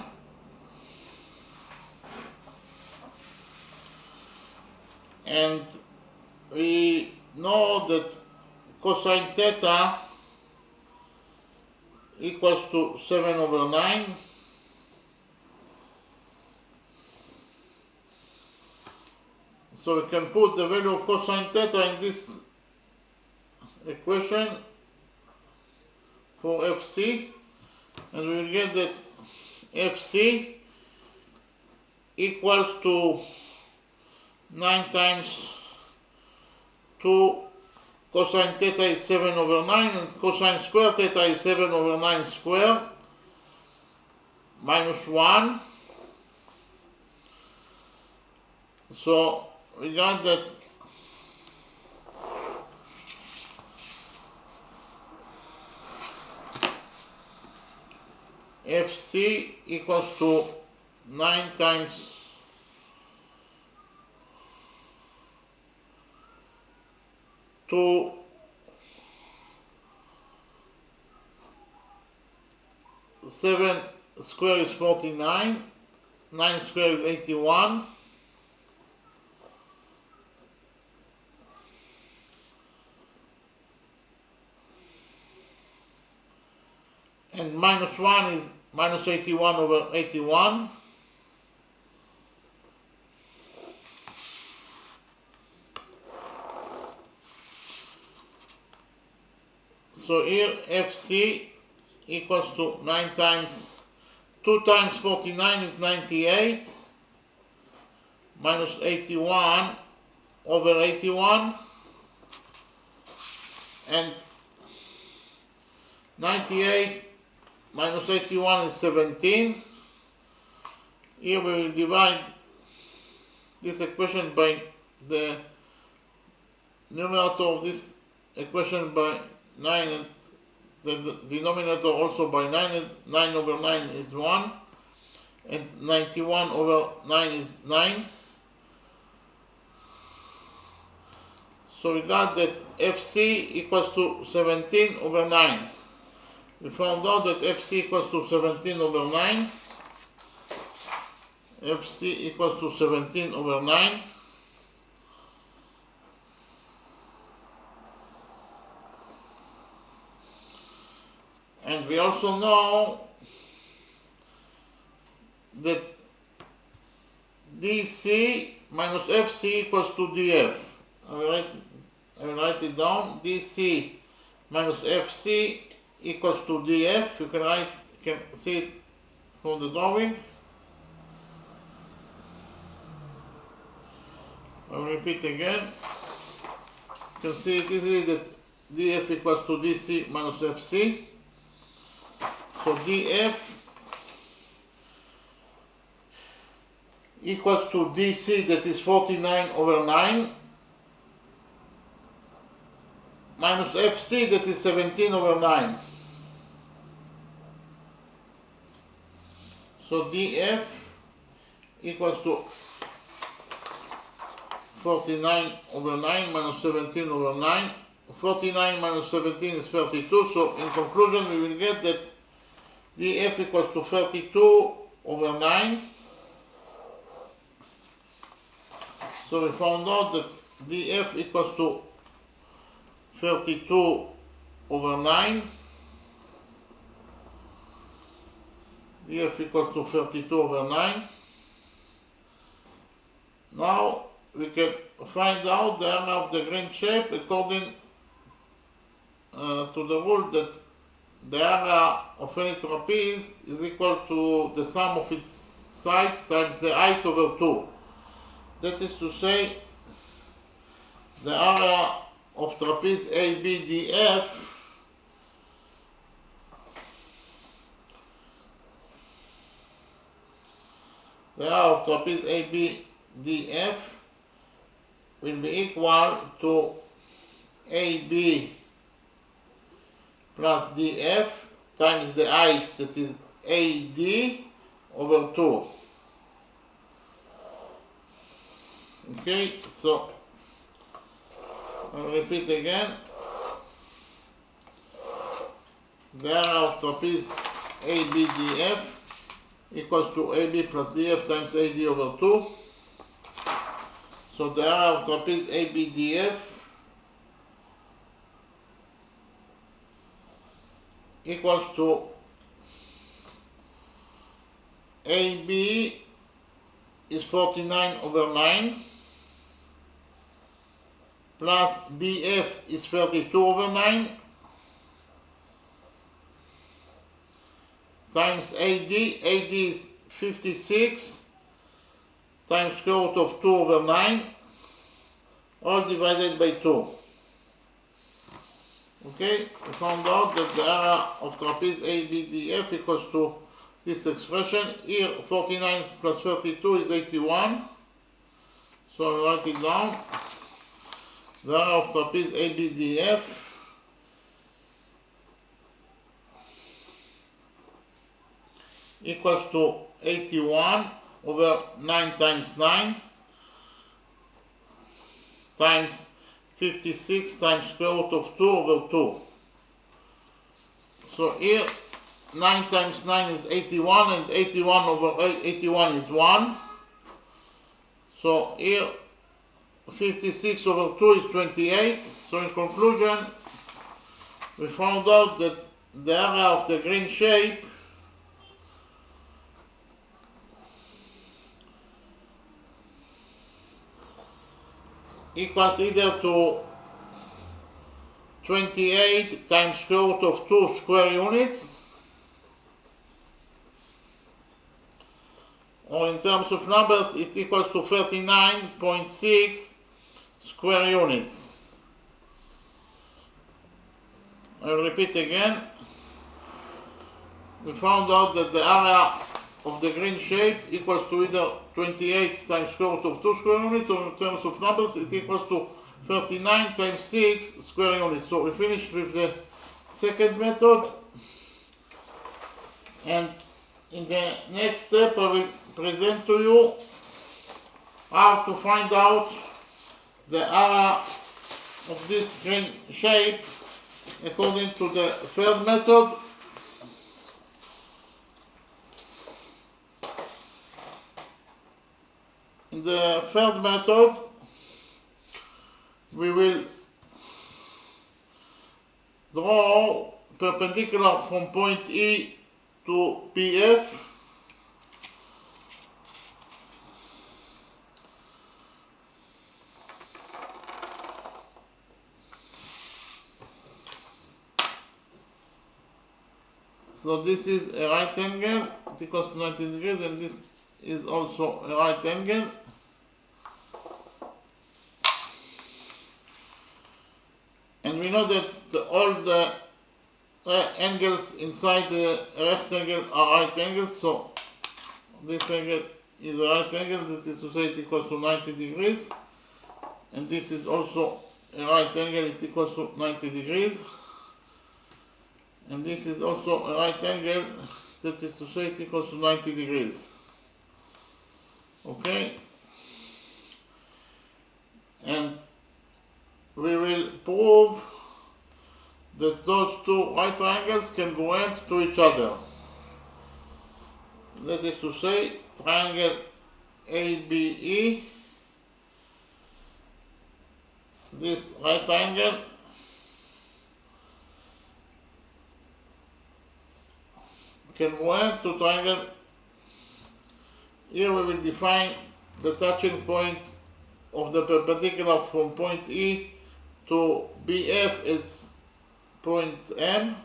And we know that cosine theta equals to 7 over 9. So we can put the value of cosine theta in this equation for FC, and we will get that FC equals to 9 times 2 cosine theta is 7 over 9 and cosine square theta is 7 over 9 square minus 1. So we got that FC equals to 9 times 2 7 square is 49, 9 square is 81, and minus 1 is minus 81 over 81. So here FC equals to 9 times 2 times 49 is 98 minus 81 over 81, and 98 minus 81 is 17. Here we will divide this equation by the numerator of this equation by 9, and the denominator also by 9, and 9 over 9 is 1, and 91 over 9 is 9. So we got that FC equals to 17 over 9. We found out that FC equals to 17 over 9. FC equals to 17 over 9. And we also know that DC minus FC equals to DF. I will write it down. DC minus FC equals to DF. You can see it from the drawing. I will repeat again. You can see it easily that DF equals to DC minus FC. So DF equals to DC, that is 49 over 9, minus FC, that is 17 over 9. So DF equals to 49 over 9 minus 17 over 9. 49 minus 17 is 32. So in conclusion, we will get that DF equals to 32 over 9. So we found out that DF equals to 32 over 9. DF equals to 32 over 9. Now we can find out the area of the green shape according to the rule that the area of any trapeze is equal to the sum of its sides times the height over 2. That is to say, the area of trapeze ABDF ABDF will be equal to AB plus DF times the height, that is AD, over 2. Okay, so I'll repeat again. The area of trapeze ABDF equals to AB plus DF times AD over 2. So the area of trapeze ABDF equals to AB is 49 over 9 plus DF is 32 over 9 times AD is 56 times square root of 2 over 9, all divided by 2. Okay, we found out that the area of trapeze ABDF equals to this expression. Here 49 plus 32 is 81. So I'll write it down. The area of trapeze ABDF equals to 81 over 9 times 9 times 56 times square root of 2 over 2. So here 9 times 9 is 81, and 81 over 81 is 1. So here 56 over 2 is 28. So in conclusion, we found out that the area of the green shape equals either to 28 times square root of 2 square units, or in terms of numbers, it equals to 39.6 square units. I will repeat again. We found out that the area of the green shape equals to either 28 times square root of 2 square units, or in terms of numbers, it equals to 39 times 6 square units. So we finished with the second method, and in the next step I will present to you how to find out the area of this green shape according to the third method. In the third method, we will draw perpendicular from point E to BF, so this is a right angle, it equals to 90 degrees, and this is also a right angle. And we know that all the angles inside the rectangle are right angles, so this angle is a right angle, that is to say it equals to 90 degrees, and this is also a right angle, it equals to 90 degrees, and this is also a right angle, that is to say it equals to 90 degrees. Okay, and we will prove that those two right triangles congruent to each other. That is to say, triangle ABE, this right triangle, congruent to triangle. Here we will define the touching point of the perpendicular from point E to BF is point M.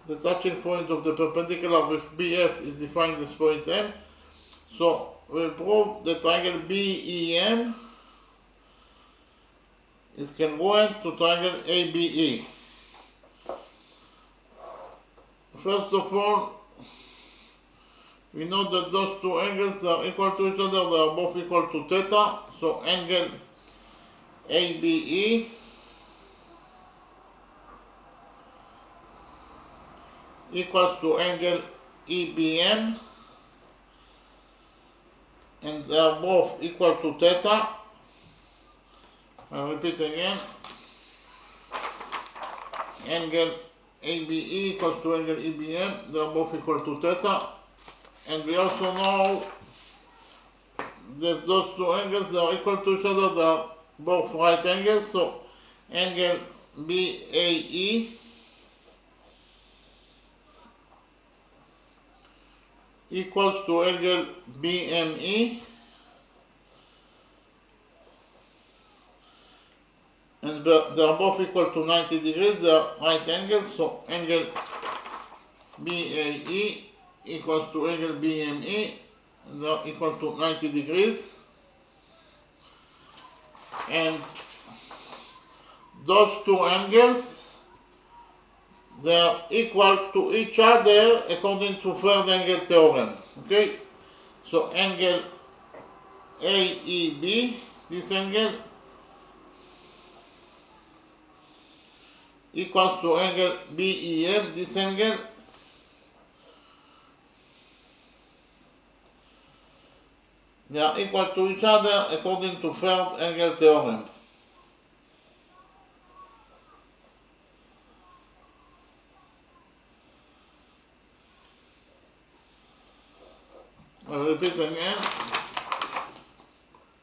The touching point of the perpendicular with BF is defined as point M. So we prove the triangle BEM is congruent to triangle ABE. First of all, we know that those two angles, they are equal to each other, they are both equal to theta, so angle ABE equals to angle EBM, and they are both equal to theta. I'll repeat again. Angle ABE equals to angle EBM, they are both equal to theta. And we also know that those two angles, they are equal to each other, they are both right angles, so angle BAE equals to angle BME, and they are both equal to 90 degrees, they are right angles, so angle BAE equals to angle BME, and they are equal to 90 degrees. And those two angles, they are equal to each other according to third angle theorem. Okay, so angle AEB, this angle, equals to angle BEM, this angle, they are equal to each other according to third angle theorem. I'll repeat again.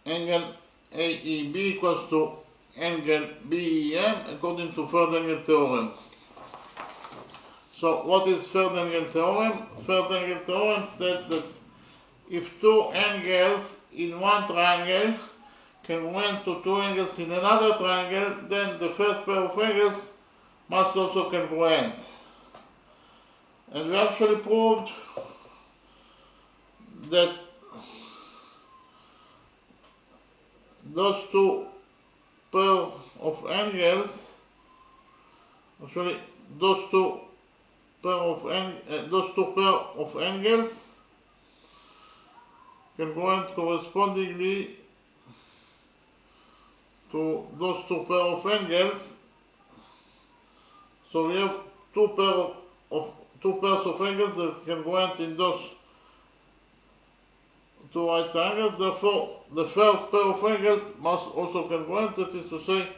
Angle AEB equals to angle BEM according to third angle theorem. So what is third angle theorem? Third angle theorem states that if two angles in one triangle congruent to two angles in another triangle, then the first pair of angles must also congruent. And we actually proved that those two pair of angles, actually those two pair of angles congruent correspondingly to those two pair of angles. So we have two pairs of angles that is congruent in those two right triangles. Therefore, the first pair of angles must also congruent. That is to say,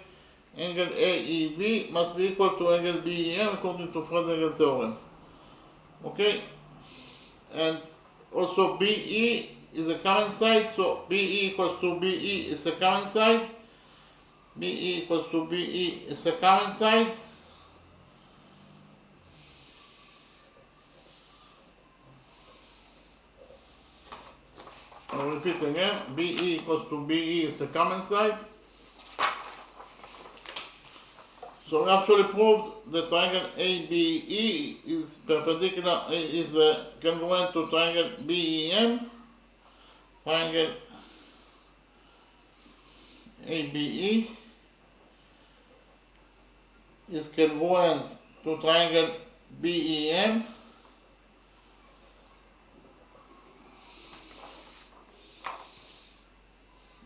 angle AEB must be equal to angle BEM according to Fred-Angle theorem. Okay, and also BE is a common side, so BE equals to BE is a common side. BE equals to BE is a common side. I'll repeat again, BE equals to BE is a common side. So we actually proved the triangle ABE is perpendicular, is congruent to triangle BEM. Triangle ABE is congruent to triangle BEM.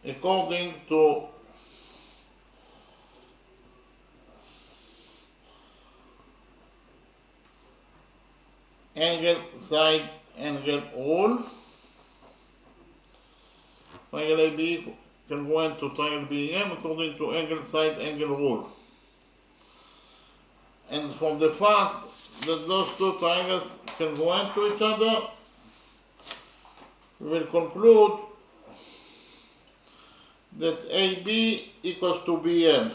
According to angle side angle rule. Triangle AB congruent to triangle BEM according to angle side angle rule. And from the fact that those two triangles congruent to each other, we will conclude that AB equals to BM.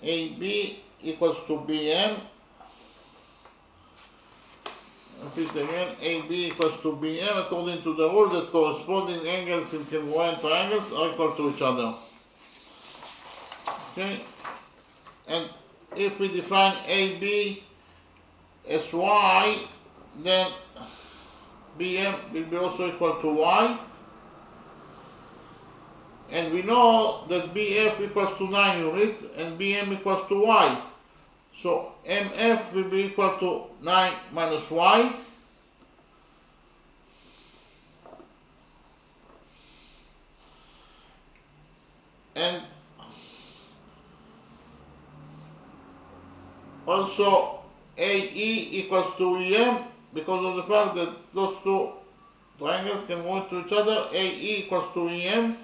AB equals to BM. Repeat again, AB equals to BM according to the rule that corresponding angles in congruent triangles are equal to each other. Okay? And if we define AB as Y, then BM will be also equal to Y. And we know that BF equals to 9 units and BM equals to Y. So MF will be equal to 9 minus Y. And also AE equals to EM because of the fact that those two triangles can go to each other. AE equals to EM.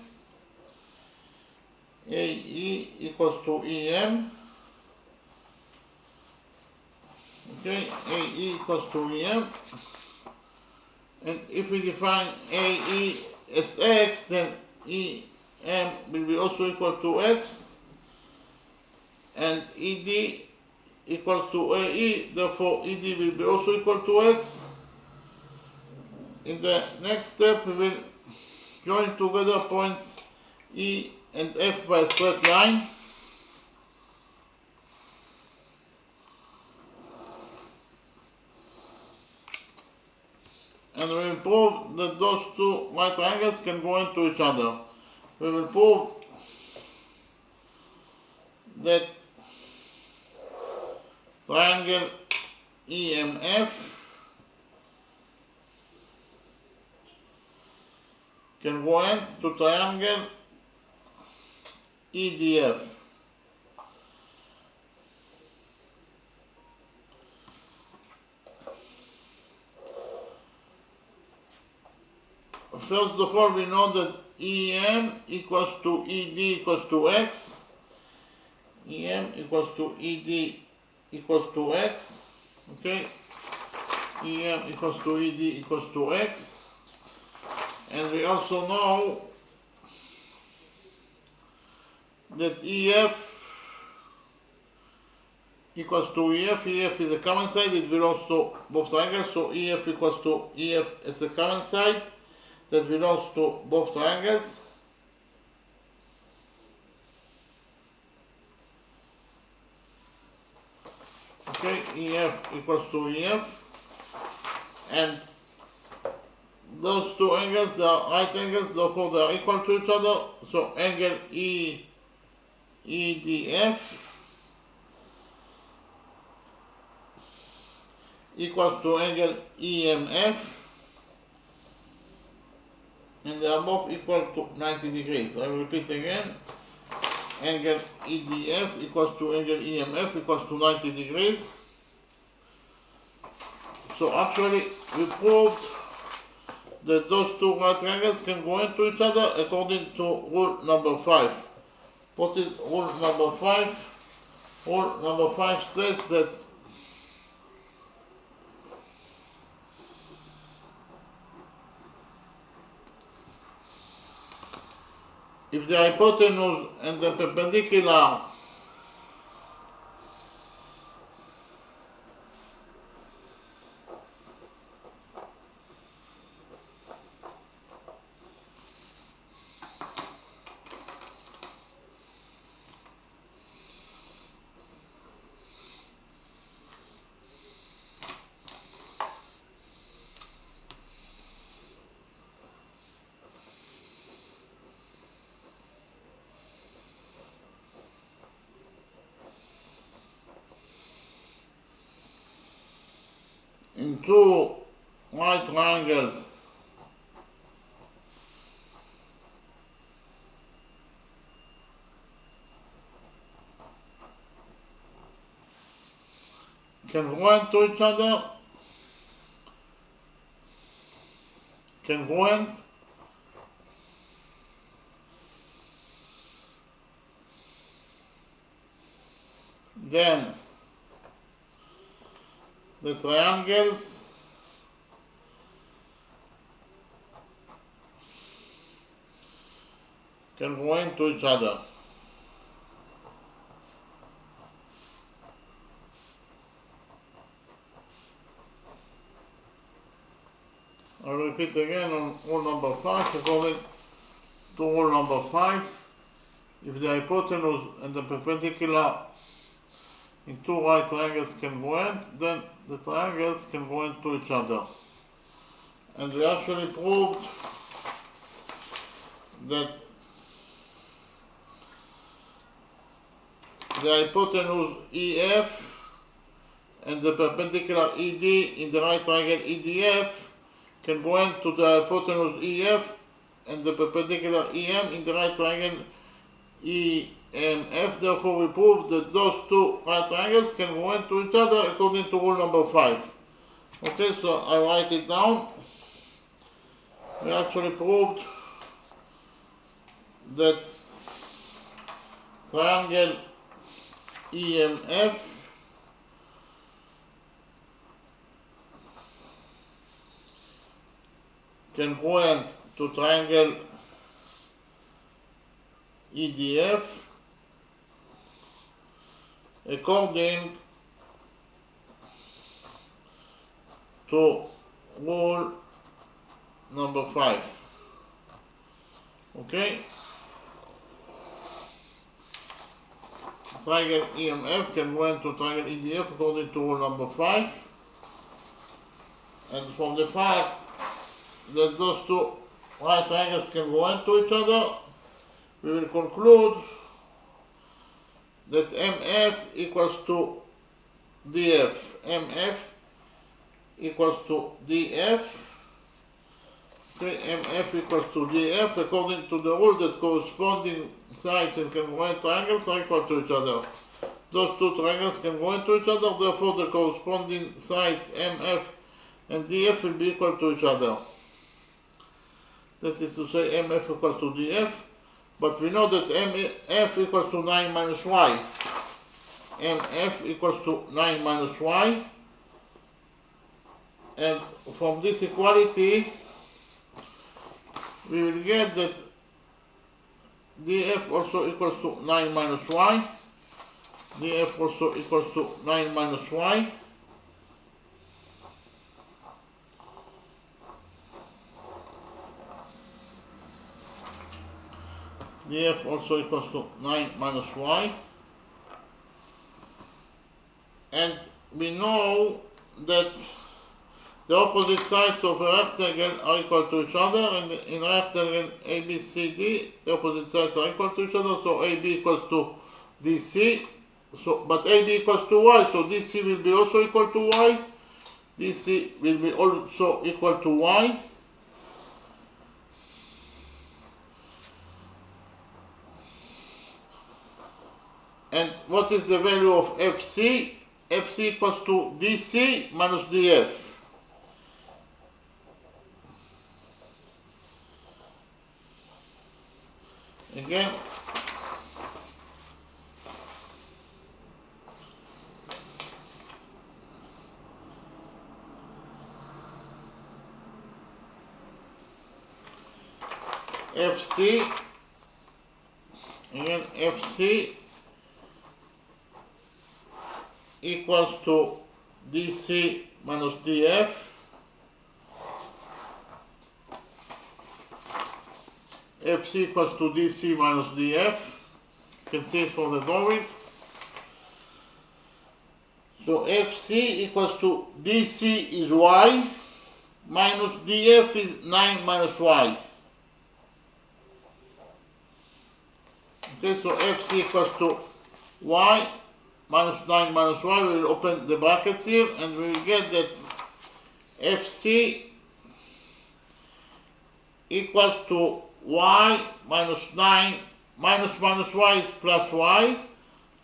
AE equals to EM. Okay, AE equals to EM. And if we define AE as X, then EM will be also equal to X. And ED equals to AE, therefore ED will be also equal to X. In the next step, we will join together points E and F by a straight line. And we will prove that those two right triangles can go into each other. We will prove that triangle EMF can go into triangle EDF. First of all, we know that EM equals to ED equals to X. EM equals to ED equals to X. Okay? EM equals to ED equals to X. And we also know that EF equals to EF. EF is a common side, it belongs to both triangles, so EF equals to EF as a common side that belongs to both triangles. Okay, EF equals to EF, and those two angles, they are right angles, therefore they are equal to each other. So angle EDF equals to angle EMF, and they are both equal to 90 degrees. I will repeat again. Angle EDF equals to angle EMF equals to 90 degrees. So actually we proved that those two right triangles can go into each other according to rule number 5. What is rule number 5? Rule number 5 states that if the hypotenuse and the perpendicular in two right triangles congruent to each other, congruent, then the triangles congruent to each other. I'll repeat again on rule number 5. According to rule number 5, if the hypotenuse and the perpendicular in two right triangles congruent, then the triangles congruent to each other. And we actually proved that the hypotenuse EF and the perpendicular ED in the right triangle EDF congruent to the hypotenuse EF and the perpendicular EM in the right triangle EMF. Therefore, we proved that those two right triangles congruent to each other according to rule number 5. Okay, so I write it down. We actually proved that triangle EMF congruent to triangle EDF according to rule number 5. Okay? Triangle EMF congruent to triangle EDF according to rule number 5. And from the fact that those two right triangles congruent to each other, we will conclude that MF equals to DF. MF equals to DF. Okay, MF equals to DF according to the rule that corresponding sides in congruent triangles are equal to each other. Those two triangles congruent to each other, therefore the corresponding sides MF and DF will be equal to each other. That is to say MF equals to DF, but we know that MF equals to 9 minus Y. MF equals to 9 minus Y, and from this equality we will get that DF also equals to 9 minus Y. DF also equals to 9 minus Y. DF also equals to 9 minus Y. And we know that the opposite sides of a rectangle are equal to each other, and in rectangle ABCD, the opposite sides are equal to each other, so AB equals to DC, so, but AB equals to Y, so DC will be also equal to Y, DC will be also equal to Y, and what is the value of FC? FC equals to DC minus DF. Again, FC, again FC equals to DC minus DF. FC equals to DC minus DF. You can see it from the drawing. So FC equals to DC is Y minus DF is 9 minus Y. Okay, so FC equals to Y minus 9 minus Y. We will open the brackets here and we will get that FC equals to Y minus 9 minus Y is plus Y.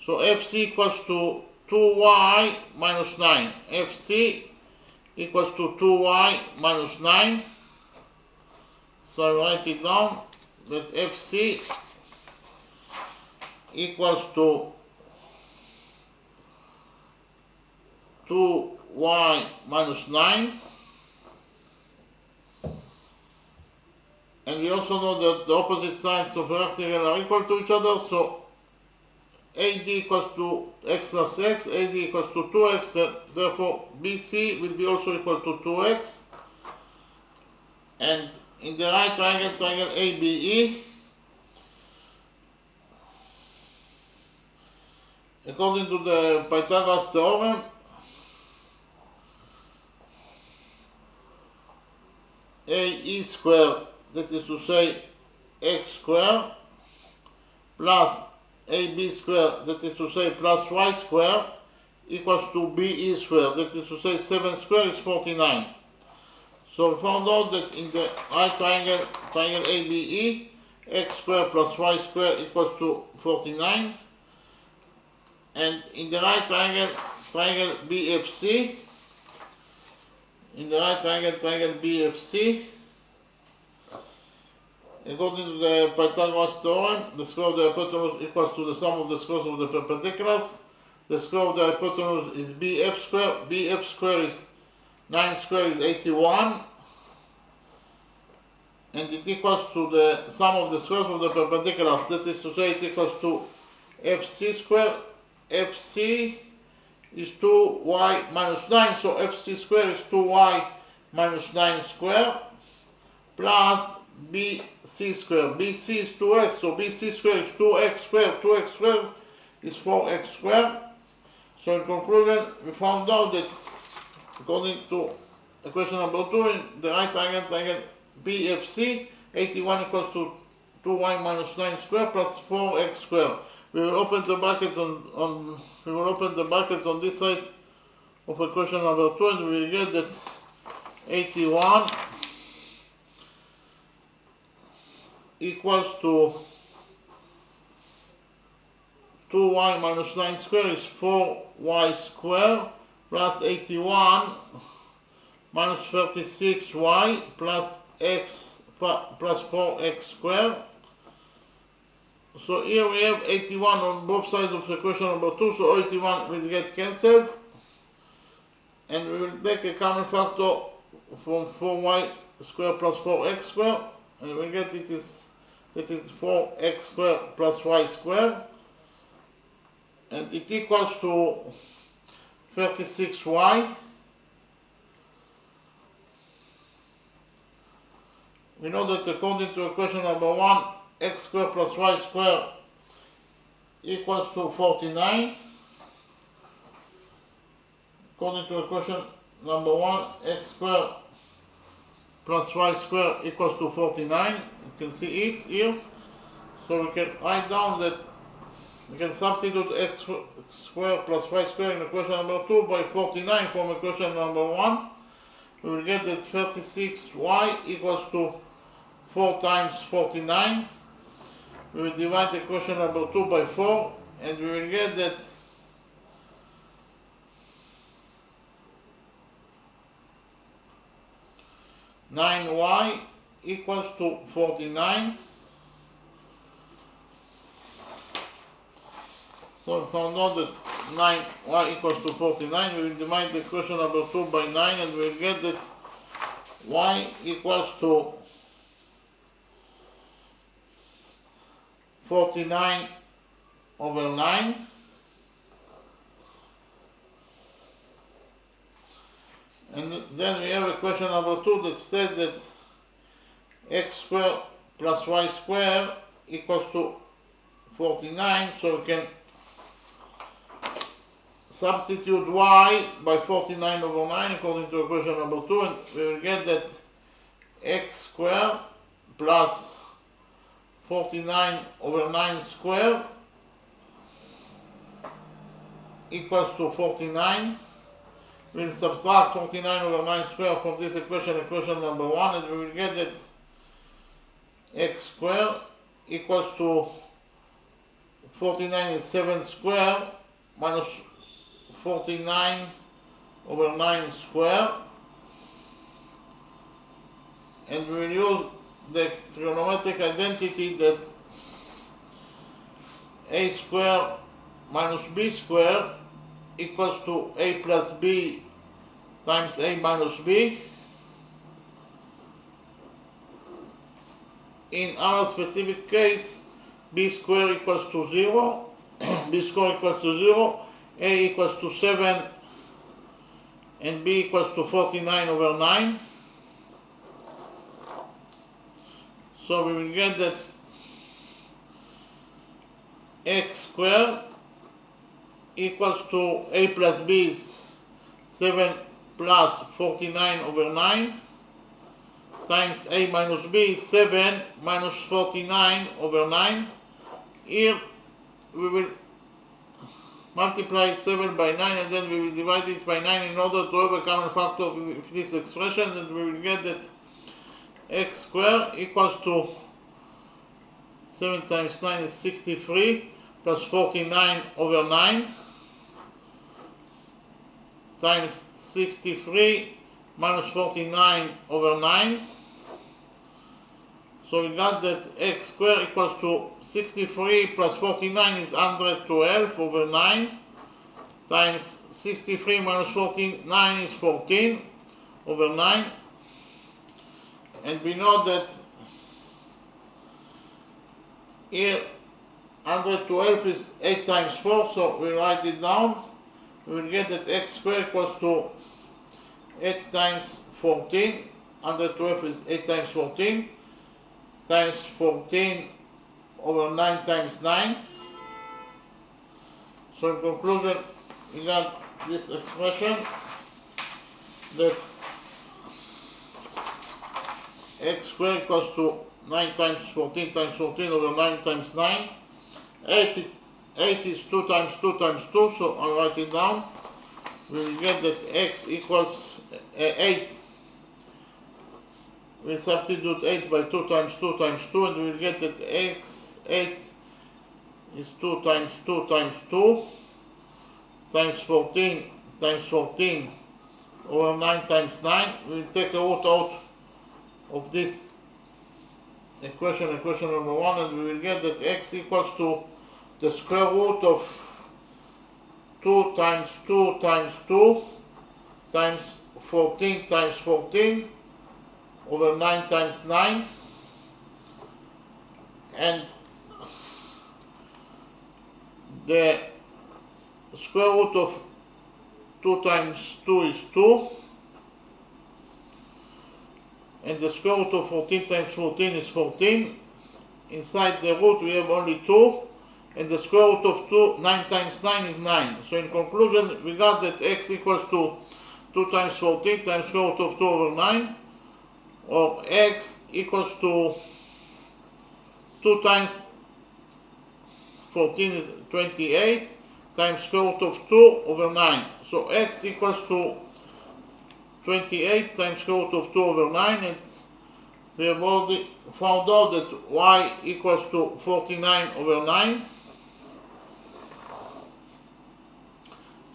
So FC equals to 2Y minus 9. FC equals to 2Y minus 9. So I write it down that FC equals to 2Y minus 9. And we also know that the opposite sides of a rectangle are equal to each other, so AD equals to x plus x, AD equals to 2x, therefore BC will be also equal to 2x. And in the right triangle, triangle ABE, according to the Pythagoras theorem, AE squared, that is to say x squared, plus AB squared, that is to say plus Y squared, equals to BE squared, that is to say 7 squared is 49. So we found out that in the right triangle, triangle ABE, x squared plus Y squared equals to 49. And in the right triangle, triangle BFC, in the right triangle, triangle BFC, according to the Pythagoras theorem, the square of the hypotenuse equals to the sum of the squares of the perpendiculars. The square of the hypotenuse is BF square. BF square is 9 square is 81. And it equals to the sum of the squares of the perpendiculars. That is to say, it equals to FC square. FC is 2y minus 9. So FC square is 2y minus 9 square plus BC square. BC is 2x, so BC square is 2x squared. 2x squared is 4x squared. So in conclusion, we found out that according to equation number 2, in the right triangle, triangle BFC, 81 equals to 2y minus 9 squared plus 4x squared. We will open the bracket on this side of equation number 2, and we will get that 81 equals to 2y minus 9 square is 4y square plus 81 minus 36y plus x plus 4x square. So here we have 81 on both sides of equation number 2, so 81 will get cancelled. And we will take a common factor from 4y square plus 4x square, and we get it is 4x square plus y square, and it equals to 36y. We know that according to equation number 1, x square plus y square equals to 49. according to equation number 1, x squared plus y squared equals to 49. You can see it here. So we can write down that we can substitute x squared plus y squared in equation number 2 by 49 from equation number 1. We will get that 36y equals to 4 times 49. We will divide equation number 2 by 4 and we will get that 9y equals to 49. So we found out that 9y equals to 49. We will divide the equation number 2 by 9 and we will get that y equals to 49 over 9. And then we have equation number 2 that states that x squared plus y squared equals to 49. So we can substitute y by 49 over 9 according to equation number 2 and we will get that x squared plus 49 over 9 squared equals to 49. We'll subtract 49 over 9 squared from this equation, equation number 1, and we will get that x squared equals to 49 is 7 squared minus 49 over 9 squared. And we will use the trigonometric identity that a squared minus b squared equals to a plus b times a minus b. In our specific case, b squared equals to 0, b squared equals to 0, a equals to 7, and b equals to 49 over 9. So we will get that x squared equals to a plus b is 7 plus 49 over 9 times a minus b is 7 minus 49 over 9. Here we will multiply 7 by 9 and then we will divide it by 9 in order to have a common factor of this expression, and we will get that x squared equals to 7 times 9 is 63 plus 49 over 9 times 63 minus 49 over 9. So we got that x squared equals to 63 plus 49 is 112 over 9 times 63 minus 49 is 14 over 9. And we know that here 112 is 8 times 4, so we write it down. We will get that x squared equals to 8 times 14. 112 is 8 times 14 times 14 over 9 times 9. So in conclusion, we got this expression that x squared equals to 9 times 14 times 14 over 9 times 9. 8 is 2 times 2 times 2, so I'll write it down. We will get that x equals 8. We substitute 8 by 2 times 2 times 2, and we will get that x 8 is 2 times 2 times 2 times 14 times 14 over 9 times 9. We will take a root out of this equation, equation number 1, and we will get that x equals to the square root of 2 times 2 times 2 times 14 times 14 over 9 times 9, and the square root of 2 times 2 is 2, and the square root of 14 times 14 is 14. Inside the root we have only 2, and the square root of 2, 9 times 9 is 9. So in conclusion, we got that x equals to 2 times 14 times square root of 2 over 9, or x equals to 2 times 14 is 28 times square root of 2 over 9. So x equals to 28 times square root of 2 over 9, and we have already found out that y equals to 49 over 9.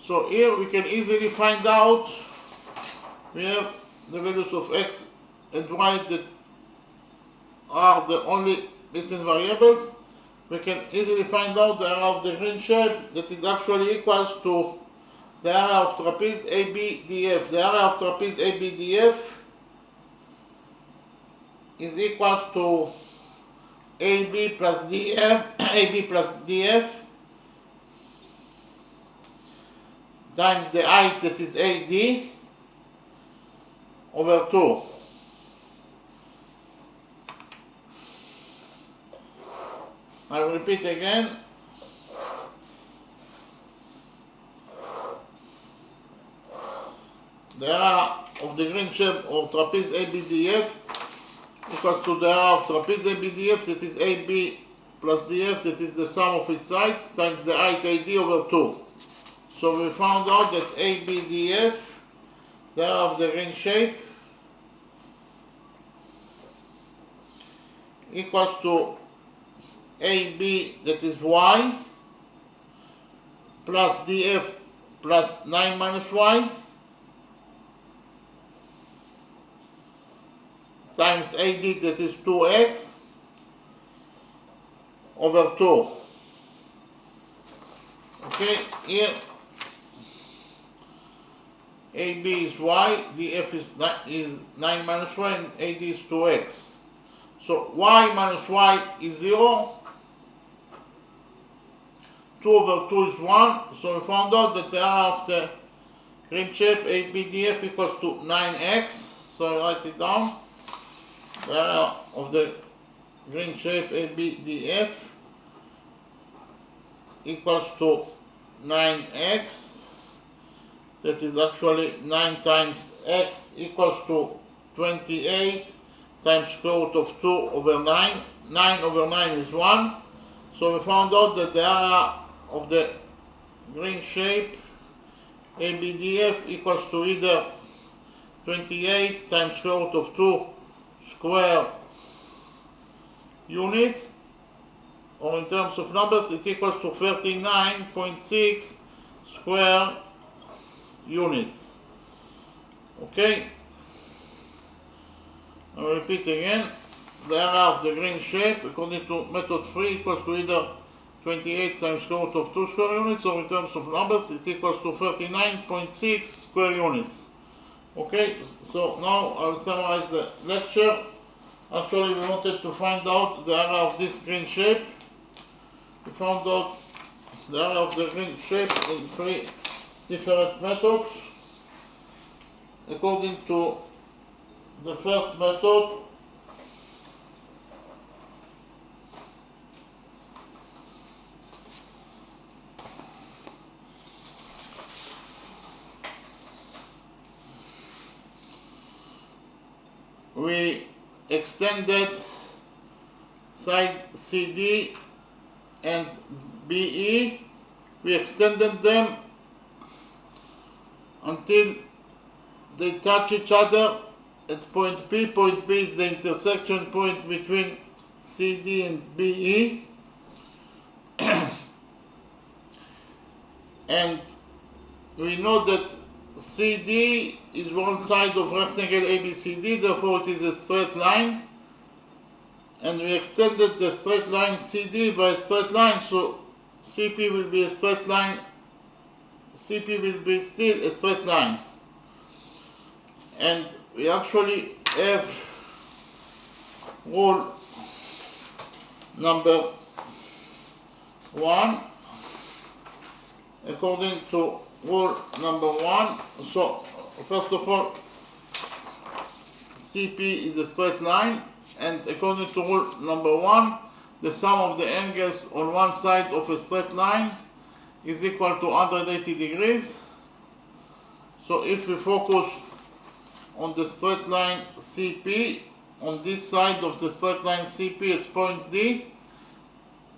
So here we can easily find out, we have the values of x and y that are the only missing variables. We can easily find out the area of the green shape that is actually equals to the area of trapeze ABDF. The area of trapeze ABDF is equals to AB plus DF, AB plus DF times the height that is AD over 2. I will repeat again. The area of the green shape of trapeze ABDF equals to the area of trapeze ABDF, that is AB plus DF, that is the sum of its sides, times the height AD over 2. So we found out that ABDF, the area of the green shape, equals to AB, that is y, plus DF plus 9 minus y, times AD, that is 2x, over 2. Okay, here AB is y, DF is 9 minus y, and AD is 2x. So y minus y is 0, 2 over 2 is 1, so we found out that the area of the green shape ABDF equals to 9x, so I write it down. The area of the green shape ABDF equals to 9x, that is actually 9 times x equals to 28 times square root of 2 over 9. 9 over 9 is 1. So we found out that the area of the green shape ABDF equals to either 28 times square root of 2 square units, or in terms of numbers it equals to 39.6 square units. Okay, I'll repeat again. The area of the green shape according to method 3 equals to either 28 times square root of 2 square units, or in terms of numbers it equals to 39.6 square units. Okay, so now I'll summarize the lecture. Actually we wanted to find out the area of this green shape. We found out the area of the green shape in 3 different methods. According to the first method, we extended side CD and BE. We extended them until they touch each other at point P. Point P is the intersection point between CD and BE. And we know that CD is one side of rectangle ABCD, therefore it is a straight line. And we extended the straight line CD by a straight line, so CP will be a straight line. CP will be still a straight line. And we actually have rule number 1. According to rule number 1, so first of all, CP is a straight line, and according to rule number 1, the sum of the angles on one side of a straight line is equal to 180 degrees. So if we focus on the straight line CP, on this side of the straight line CP at point D,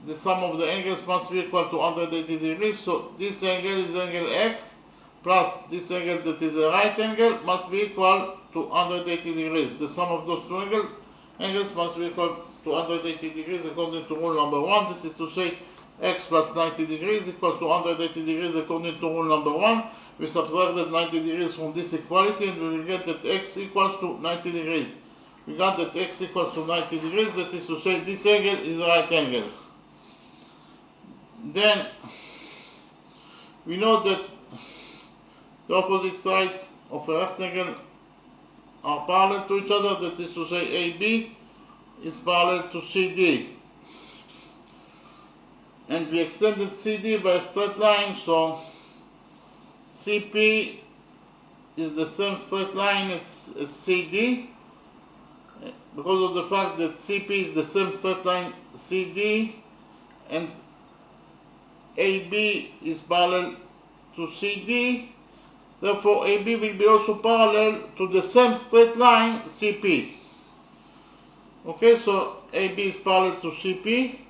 the sum of the angles must be equal to 180 degrees. So this angle is angle X plus this angle that is a right angle must be equal to 180 degrees. The sum of those two angles must be equal to 180 degrees according to rule number 1. That is to say, X plus 90 degrees equals to 180 degrees according to rule number 1. We subtracted 90 degrees from this equality and we will get that X equals to 90 degrees. We got that X equals to 90 degrees, that is to say this angle is a right angle. Then we know that the opposite sides of a rectangle are parallel to each other, that is to say AB is parallel to CD. And we extended CD by a straight line, so CP is the same straight line as CD. Because of the fact that CP is the same straight line CD and AB is parallel to CD, therefore AB will be also parallel to the same straight line CP. Okay, so AB is parallel to CP,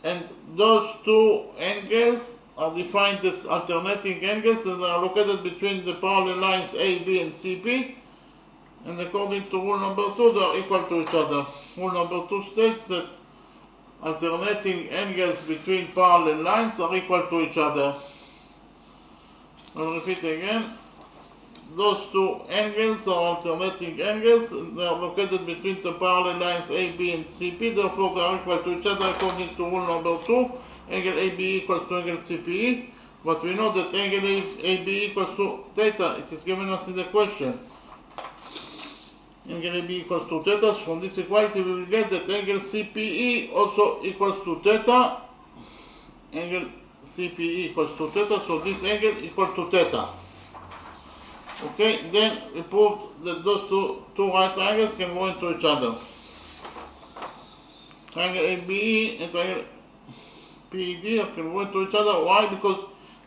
and those two angles are defined as alternating angles and are located between the parallel lines AB and CP, and according to rule number 2 they are equal to each other. Rule number 2 states that alternating angles between parallel lines are equal to each other. I'll repeat again. Those two angles are alternating angles and they are located between the parallel lines AB and CP, therefore they are equal to each other according to rule number 2. Angle AB equals to angle CPE, but we know that angle AB equals to theta. It is given us in the question. Angle AB equals to theta. From this equality we will get that angle CPE also equals to theta. Angle CPE equals to theta, so this angle equals to theta. Okay, then we proved that those two right triangles can go into each other. Triangle ABE and triangle PED can go into each other. Why? Because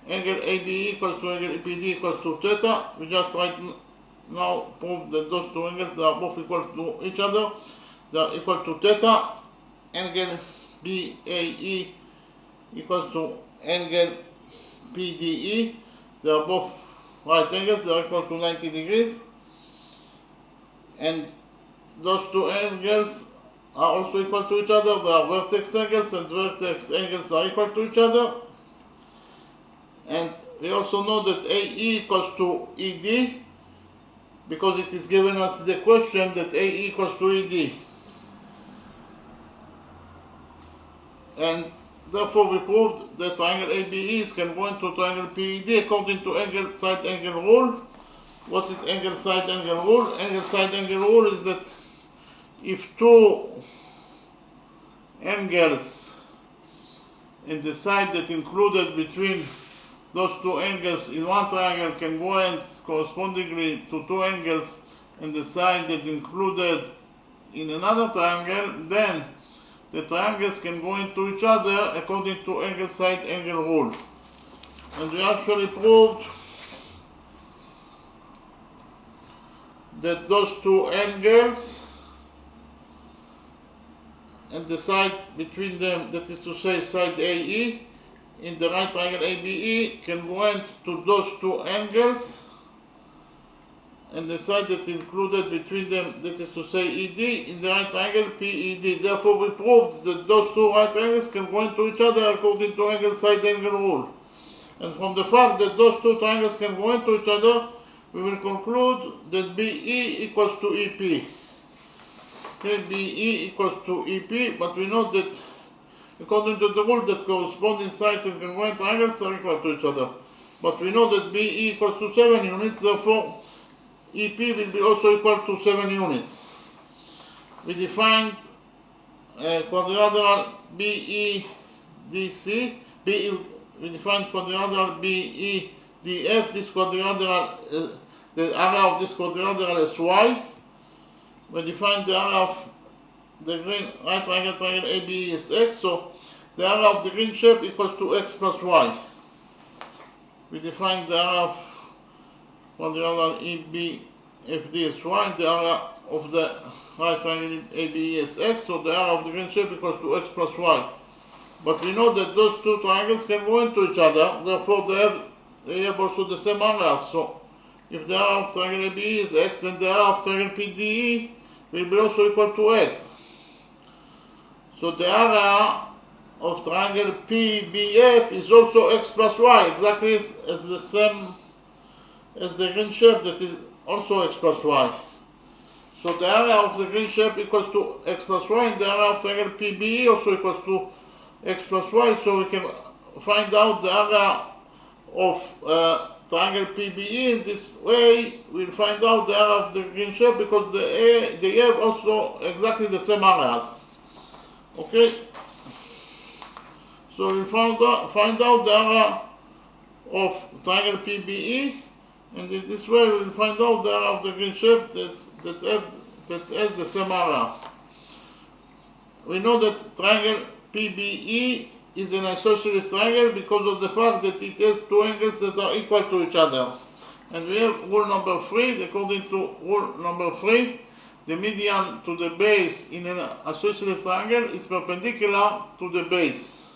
angle ABE equals to angle PED equals to theta. We just right now proved that those two angles are both equal to each other. They are equal to theta. Angle BAE equals to angle PDE. They are both right angles, they are equal to 90 degrees. And those two angles are also equal to each other. They are vertex angles, and vertex angles are equal to each other. And we also know that AE equals to ED, because it is given us the question that AE equals to ED. And therefore we proved that triangle ABE can go into triangle PED according to angle side angle rule. What is angle side angle rule? Angle side angle rule is that if two angles in the side that included between those two angles in one triangle can go in correspondingly to two angles in the side that included in another triangle, then the triangles can go into each other according to angle side angle rule. And we actually proved that those two angles and the side between them, that is to say side AE in the right triangle ABE, can go into those two angles and the side that included between them, that is to say ED, in the right triangle PED. Therefore we proved that those two right triangles can go into each other according to angle side angle rule. And from the fact that those two triangles can go into each other, we will conclude that BE equals to EP. Okay, BE equals to EP, but we know that according to the rule that corresponding sides and congruent triangles are equal to each other. But we know that BE equals to 7 units, therefore EP will be also equal to 7 units. We defined quadrilateral BEDC. We defined quadrilateral BEDF. This quadrilateral, the area of this quadrilateral is Y. We defined the area of the green right triangle triangle ABE is x, so the area of the green shape equals to x plus y. We define the area of quadrilateral EBFD is y, the area of the right triangle ABE is x, so the area of the green shape equals to x plus y. But we know that those two triangles can go into each other, therefore they have also the same area. So if the area of triangle ABE is x, then the area of triangle PDE will be also equal to x. So the area of triangle PBF is also x plus y, exactly as the same as the green shape that is also x plus y. So the area of the green shape equals to x plus y, and the area of triangle PBE also equals to x plus y, so we can find out the area of triangle PBE. In this way we'll find out the area of the green shape because they have also exactly the same areas. Okay, so we find out the area of triangle PBE, and in this way we'll find out the area of the green shape that has the same area. We know that triangle PBE is an isosceles triangle because of the fact that it has two angles that are equal to each other. And we have rule number 3. According to rule number 3, the median to the base in an isosceles triangle is perpendicular to the base.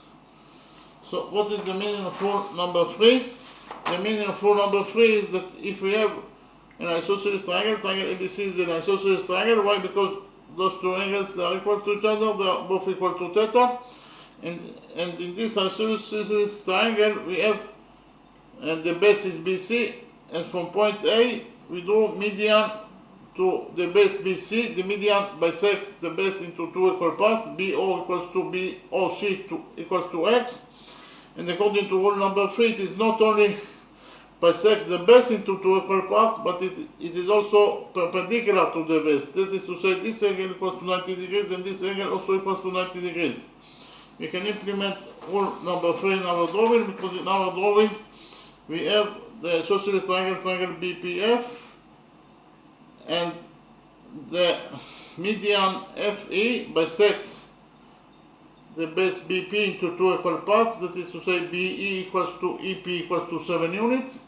So what is the meaning of rule number 3? The meaning of rule number 3 is that if we have an isosceles triangle, triangle ABC is an isosceles triangle. Why? Because those two angles are equal to each other, they are both equal to theta. And in this isosceles triangle we have, and the base is BC, and from point A we do median to the base BC. The median bisects the base into two equal parts, BO equals to BOC equals to x. And according to rule number 3, it is not only bisects the base into two equal parts, but it is also perpendicular to the base. That is to say, this angle equals to 90 degrees and this angle also equals to 90 degrees. We can implement rule number 3 in our drawing, because in our drawing we have the isosceles triangle, triangle BPF, and the median FE bisects the base BP into two equal parts. That is to say, BE equals to EP equals to 7 units.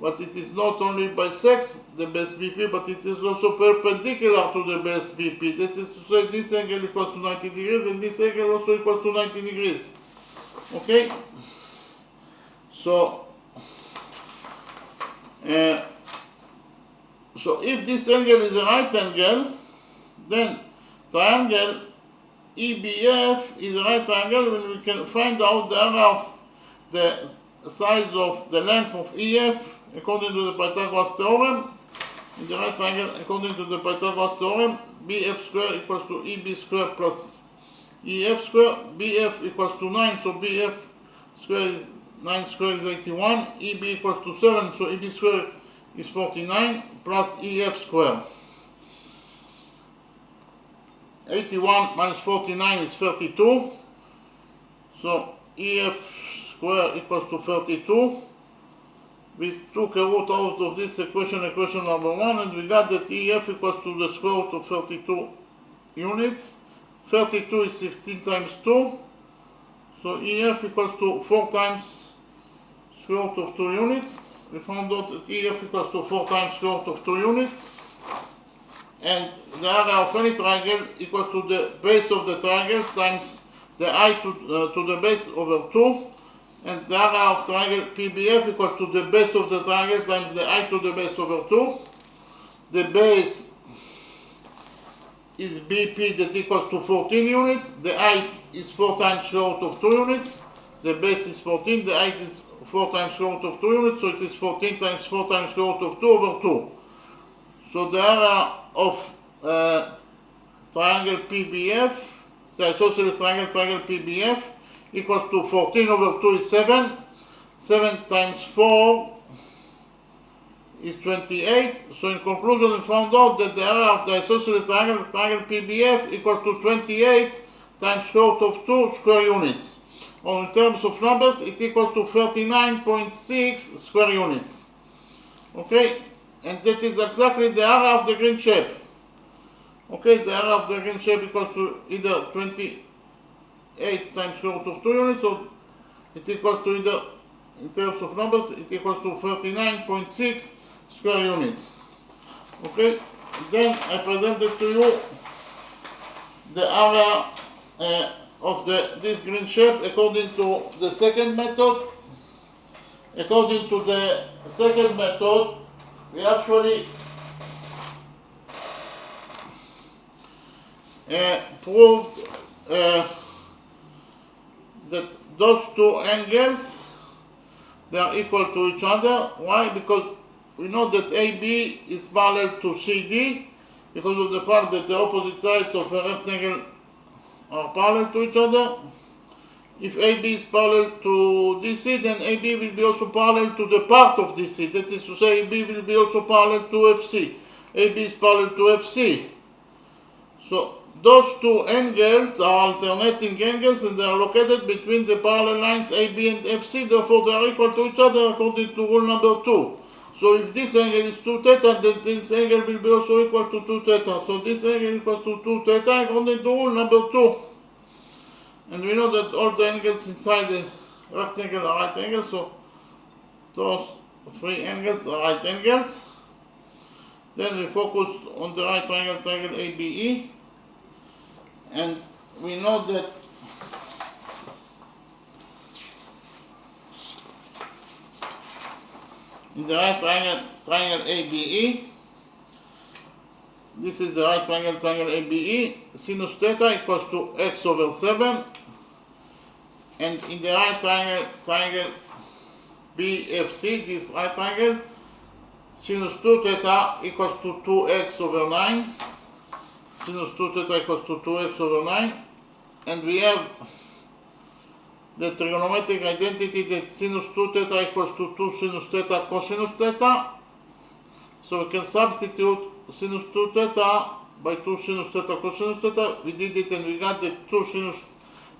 But it is not only bisects the base BP, but it is also perpendicular to the base BP. That is to say, this angle equals to 90 degrees and this angle also equals to 90 degrees. Okay? So if this angle is a right angle, then triangle EBF is a right triangle when we can find out the area of the size of the length of EF according to the Pythagoras theorem. In the right triangle, according to the Pythagoras theorem, BF square equals to EB square plus EF square. BF equals to 9, so BF square is 9 square is 81. EB equals to 7, so EB square is 49 plus EF square. 81 minus 49 is 32, so EF square equals to 32. We took a root out of this equation, equation number 1, and we got that EF equals to the square root of 32 units. 32 is 16 times 2, so EF equals to 4 times square root of 2 units. We found out that EF equals to 4 times square root of 2 units. And the area of any triangle equals to the base of the triangle times the height to the base over 2. And the area of triangle PBF equals to the base of the triangle times the height to the base over 2. The base is BP, that equals to 14 units. The height is 4 times square root of 2 units. The base is 14, the height is 4 times square root of 2 units, so it is 14 times 4 times square root of 2 over 2. So the area of triangle PBF, the isosceles triangle, triangle PBF, equals to 14 over 2 is 7. 7 times 4 is 28. So in conclusion, we found out that the area of the isosceles triangle, triangle PBF, equals to 28 times square root of 2 square units. Or in terms of numbers, it equals to 39.6 square units. Okay? And that is exactly the area of the green shape. Okay, the area of the green shape equals to either 28 times square root of 2 units, or it equals to either, in terms of numbers, it equals to 39.6 square units. Okay, then I presented to you the area of this green shape according to the second method. According to the second method, we actually proved that those two angles, they are equal to each other. Why? Because we know that AB is parallel to CD because of the fact that the opposite sides of a rectangle are parallel to each other. If AB is parallel to DC, then AB will be also parallel to the part of DC. That is to say, AB will be also parallel to FC. AB is parallel to FC. So those two angles are alternating angles, and they are located between the parallel lines AB and FC. Therefore, they are equal to each other according to rule number 2. So if this angle is 2 theta, then this angle will be also equal to 2 theta. So this angle equals to 2 theta according to rule number 2. And we know that all the angles inside the rectangle are right angles, so those three angles are right angles. Then we focused on the right triangle ABE, and we know that in the right triangle ABE, this is the right triangle ABE, sinus theta equals to x over 7, and in the right triangle BFC, this right triangle, sinus 2 theta equals to 2x over 9. Sinus 2 theta equals to 2x over 9. And we have the trigonometric identity that sinus 2 theta equals to 2 sinus theta cosinus theta. So we can substitute sinus 2 theta by 2 sinus theta cosinus theta. We did it and we got that 2 sinus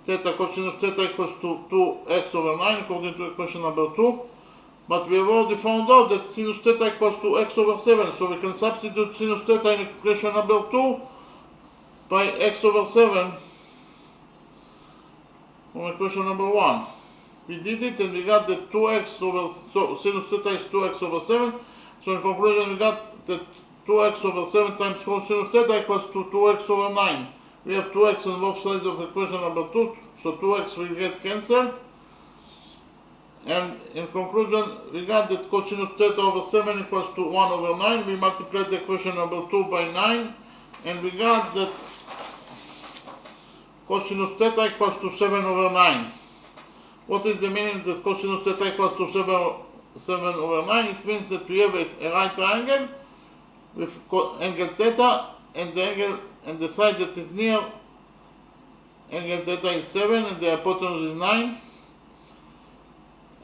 theta cosinus theta equals to 2x over 9 according to equation number 2. But we have already found out that sinus theta equals to x over 7. So we can substitute sinus theta in equation number 2 by x over 7 from equation number 1. We did it and we got that 2x over, so sinus theta is 2x over 7. So in conclusion, we got that 2x over 7 times cosinus theta equals to 2x over 9. We have 2x on both sides of equation number 2, so 2x will get cancelled. And in conclusion, we got that cosinus theta over 7 equals to 1 over 9. We multiplied the equation number 2 by 9, and we got that cosinus theta equals to 7 over 9. What is the meaning that cosinus theta equals to 7 over 9? It means that we have a right triangle with angle theta, and the angle and the side that is near angle theta is 7 and the hypotenuse is 9.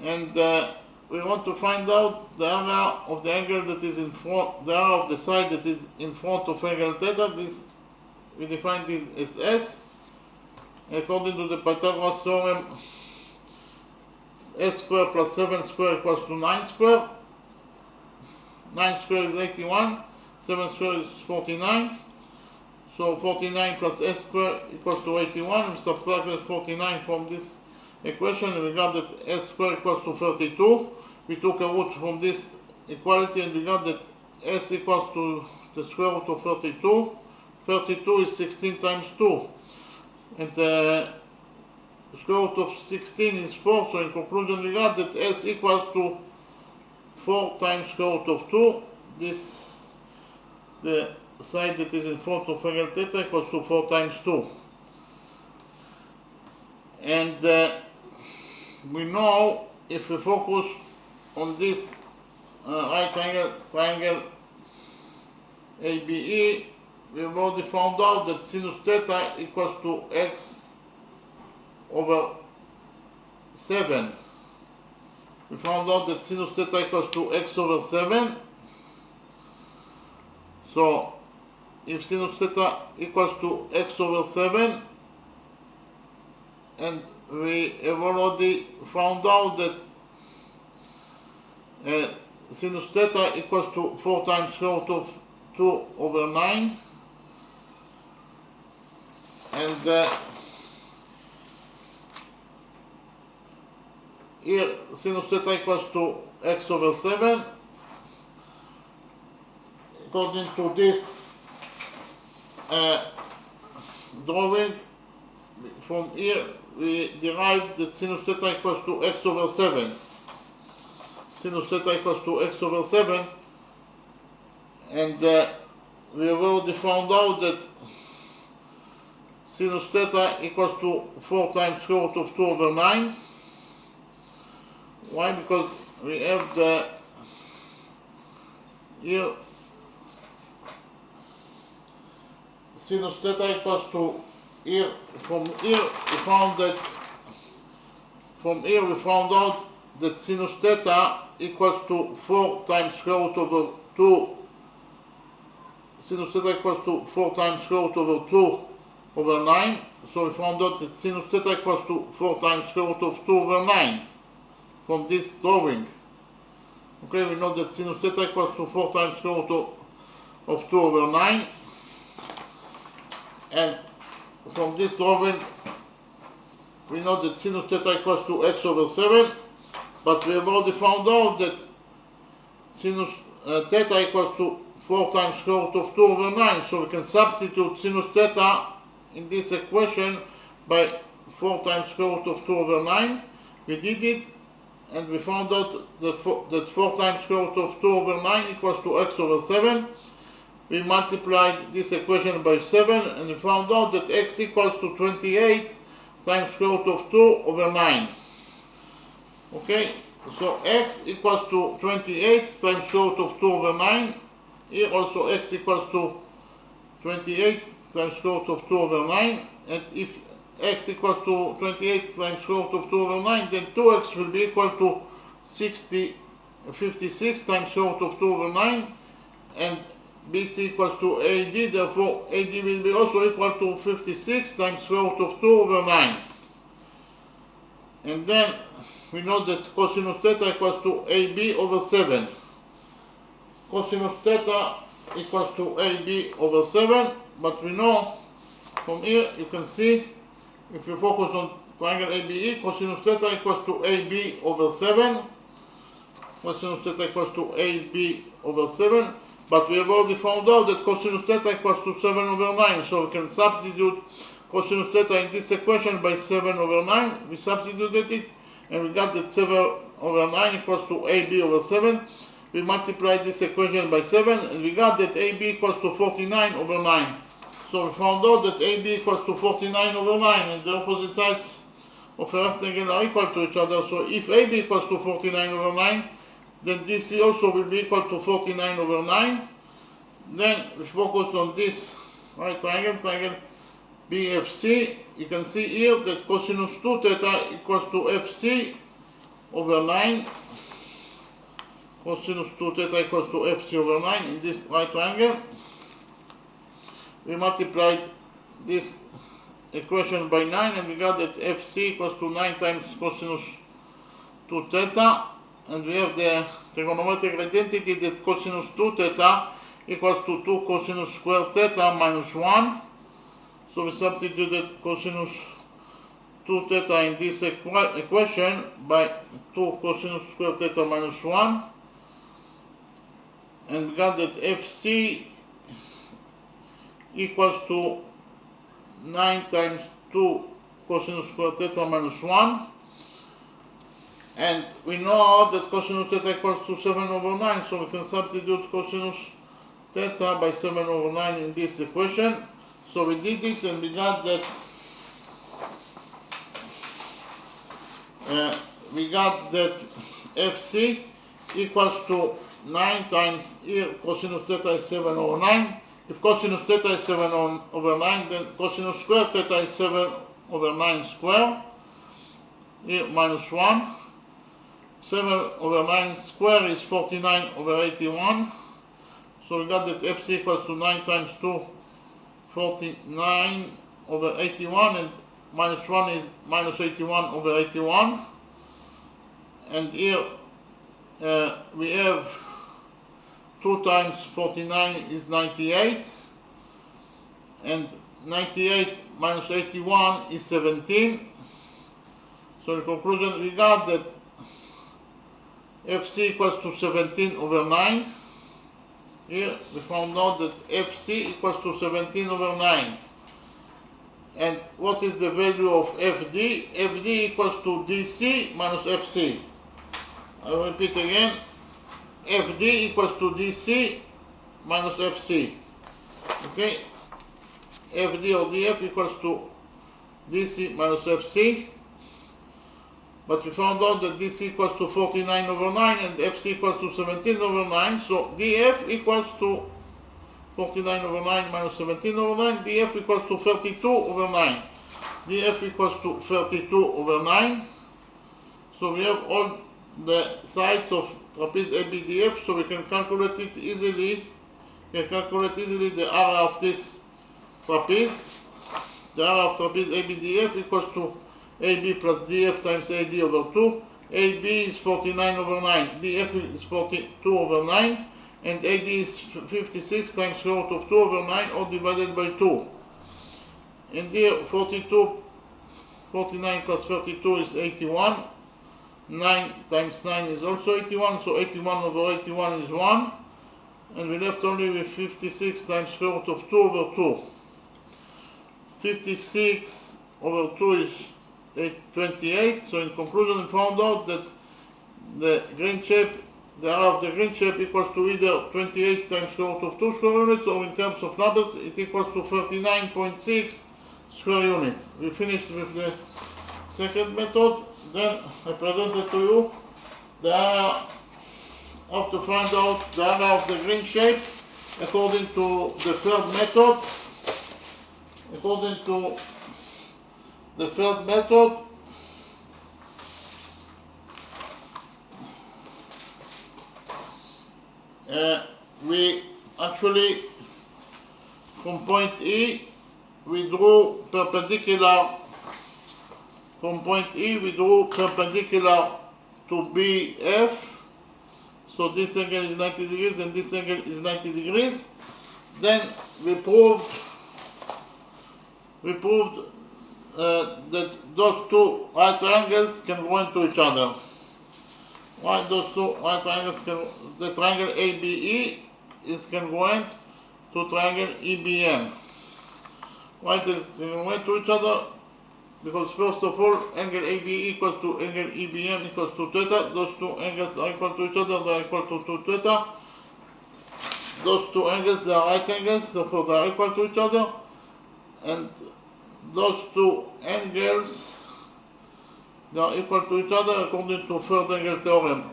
And we want to find out the area of the angle that is in front, the area of the side that is in front of angle theta. This we define this as S. According to the Pythagoras theorem, S squared plus 7 squared equals to 9 squared. 9 squared is 81, 7 squared is 49. So 49 plus S squared equals to 81. We subtracted 49 from this equation and we got that S squared equals to 32. We took a root from this equality and we got that S equals to the square root of 32. 32 is 16 times 2. And the square root of 16 is 4. So in conclusion, we got that S equals to 4 times square root of 2. This, the side that is in front of angle theta equals to 4 times 2. And we know if we focus on this right triangle ABE, we have already found out that sinus theta equals to x over 7. We found out that sinus theta equals to x over 7. So if sinus theta equals to x over 7, and we have already found out that sinus theta equals to 4 times square root of 2 over 9. and here sinus theta equals to x over 7. According to this drawing, from here we derive that sinus theta equals to x over 7. Sinus theta equals to x over 7, and we have already found out that sinus theta equals to 4 times square root of 2 over 9. Why? Because we have the here sinus theta equals to here. From here we found out that sinus theta equals to 4 times square root over 2. Sinus theta equals to 4 times square root over 2 over 9. So we found out that sinus theta equals to 4 times square root of 2 over 9 from this drawing. Okay, we know that sinus theta equals to 4 times square root of 2 over 9. And from this drawing, we know that sinus theta equals to x over 7. But we have already found out that sinus theta equals to 4 times square root of 2 over 9. So we can substitute sinus theta in this equation by 4 times square root of 2 over 9. We did it, and we found out that 4 times square root of 2 over 9 equals to x over 7. We multiplied this equation by 7, and we found out that x equals to 28 times square root of 2 over 9. Okay, so x equals to 28 times square root of 2 over 9. Here also x equals to 28 times square root of 2 over 9. And if x equals to 28 times square root of 2 over 9, then 2x will be equal to 56 times square root of 2 over 9. And BC equals to AD, therefore AD will be also equal to 56 times square root of 2 over 9. And then we know that cosinus theta equals to AB over 7. Cosinus theta equals to AB over 7, but we know from here, you can see, if you focus on triangle ABE, cosinus theta equals to AB over 7. Cosinus theta equals to AB over 7. But we have already found out that cosinus theta equals to 7 over 9. So we can substitute cosinus theta in this equation by 7 over 9. We substituted it, and we got that 7 over 9 equals to AB over 7. We multiplied this equation by 7, and we got that AB equals to 49 over 9. So we found out that AB equals to 49 over 9, and the opposite sides of a rectangle are equal to each other. So if AB equals to 49 over 9, then DC also will be equal to 49 over 9. Then we focus on this right triangle BFC. You can see here that cosinus 2 theta equals to FC over 9. Cosinus 2 theta equals to FC over 9 in this right triangle. We multiplied this equation by 9, and we got that FC equals to 9 times cosinus 2 theta. And we have the trigonometric identity that cosinus 2 theta equals to 2 cosinus squared theta minus 1. So we substituted cosinus 2 theta in this equation by 2 cosinus squared theta minus 1. And we got that FC equals to 9 times 2 cosinus squared theta minus 1. And we know that cosinus theta equals to 7 over 9, so we can substitute cosinus theta by 7 over 9 in this equation. So we did it, and we got that FC equals to 9 times here cosinus theta is 7 over 9. If cosinus theta is 7 over 9, then cosinus squared theta is 7 over 9 square. Here minus 1. 7 over 9 square is 49 over 81. So we got that FC equals to 9 times 2, 49 over 81, and minus 1 is minus 81 over 81. And here we have 2 times 49 is 98, and 98 minus 81 is 17. So in conclusion, we got that FC equals to 17 over 9. Here we found out that FC equals to 17 over 9. And what is the value of FD? FD equals to DC minus FC. I will repeat again. FD equals to DC minus FC. Okay? FD or DF equals to DC minus FC. But we found out that DC equals to 49 over 9 and FC equals to 17 over 9. So DF equals to 49 over 9 minus 17 over 9. DF equals to 32 over 9. DF equals to 32 over 9. So we have all the sides of trapeze ABDF, so we can calculate it easily. We can calculate easily the area of this trapeze. The area of trapeze ABDF equals to AB plus DF times AD over 2. AB is 49 over 9, DF is 42 over 9, and AD is 56 times square root of 2 over 9, all divided by 2. And here 49 plus 32 is 81. 9 times 9 is also 81, so 81 over 81 is 1. And we left only with 56 times square root of 2 over 2. 56 over 2 is 28, so in conclusion we found out that the green shape, the area of the green shape equals to either 28 times square root of 2 square units, or in terms of numbers it equals to 39.6 square units. We finished with the second method. Then I presented to you the area of to find out the area of the green shape according to the third method. According to the third method, we actually, from point E, we drew perpendicular. From point E, we drew perpendicular to BF. So this angle is 90 degrees and this angle is 90 degrees. Then we proved that those two right triangles can go into each other. Why those two right triangles can, the triangle ABE is congruent to triangle EBM. Why they can go into each other? Because first of all, angle ABE equals to angle EBM equals to theta. Those two angles are equal to each other, they are equal to 2 theta. Those two angles, they are right angles, therefore they are equal to each other. And those two angles, they are equal to each other according to third angle theorem.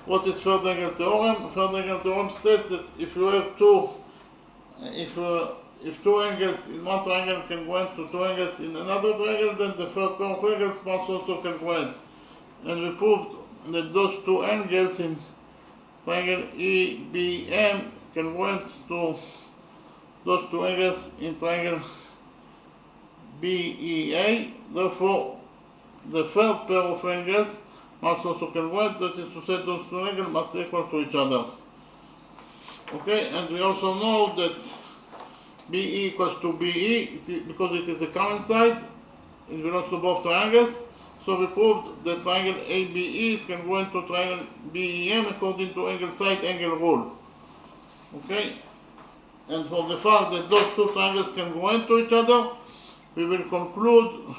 What is third angle theorem? Third angle theorem states that if you have if two angles in one triangle can go into two angles in another triangle, then the third pair of angles must also congruent. And we proved that those two angles in triangle EBM congruent to those two angles in triangle BEA. Therefore, the third pair of angles must also congruent, that is to say those two angles must equal to each other. Okay, and we also know that BE equals to BE because it is a common side, it belongs to both triangles. So we proved that triangle ABE is congruent to triangle BEM according to angle side angle rule. Okay, and for the fact that those two triangles can go into each other, we will conclude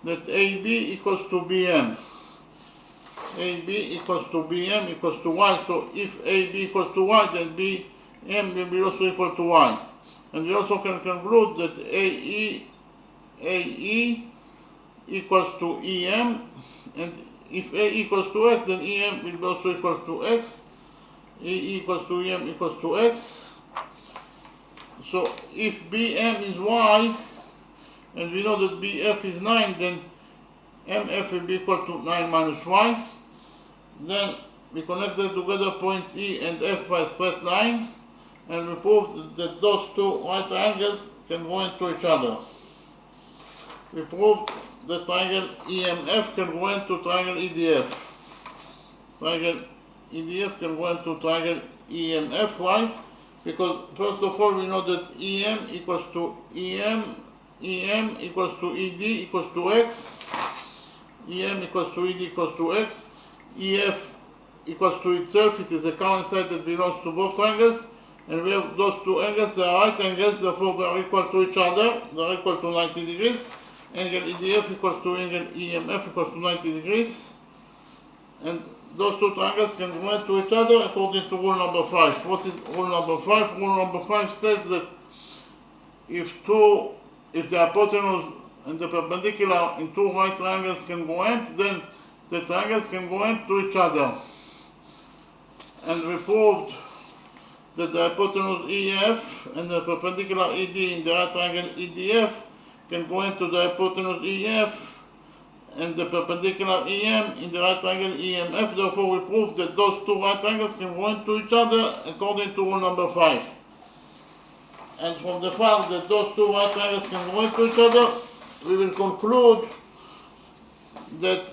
that AB equals to BM. AB equals to BM equals to Y. So if AB equals to Y, then BM will be also equal to Y. And we also can conclude that AE equals to EM, and if A equals to X, then EM will be also equal to X. AE equals to EM equals to X. So if BM is Y, and we know that BF is 9, then MF will be equal to 9 minus Y. Then we connected together points E and F by a straight line, and we proved that those two right triangles can go into each other. We proved that triangle EMF can go into triangle EDF. Triangle EDF can go into triangle EMF. Why? because first of all we know that EM equals to EM equals to ED equals to X, EM equals to ED equals to X, EF equals to itself, it is a common side that belongs to both triangles, and we have those two angles, they are right angles, therefore they are equal to each other, they are equal to 90 degrees. Angle EDF equals to angle EMF equals to 90 degrees, and those two triangles can relate to each other according to rule number 5. What is rule number 5? Rule number 5 says that if the hypotenuse and the perpendicular in two right triangles can congruent, then the triangles can congruent to each other. And we proved that the hypotenuse EF and the perpendicular ED in the right triangle EDF can go into the hypotenuse EF and the perpendicular EM in the right triangle EMF. Therefore, we proved that those two right triangles can go into each other according to rule number 5. And from the fact that those two right triangles can go into each other, we will conclude that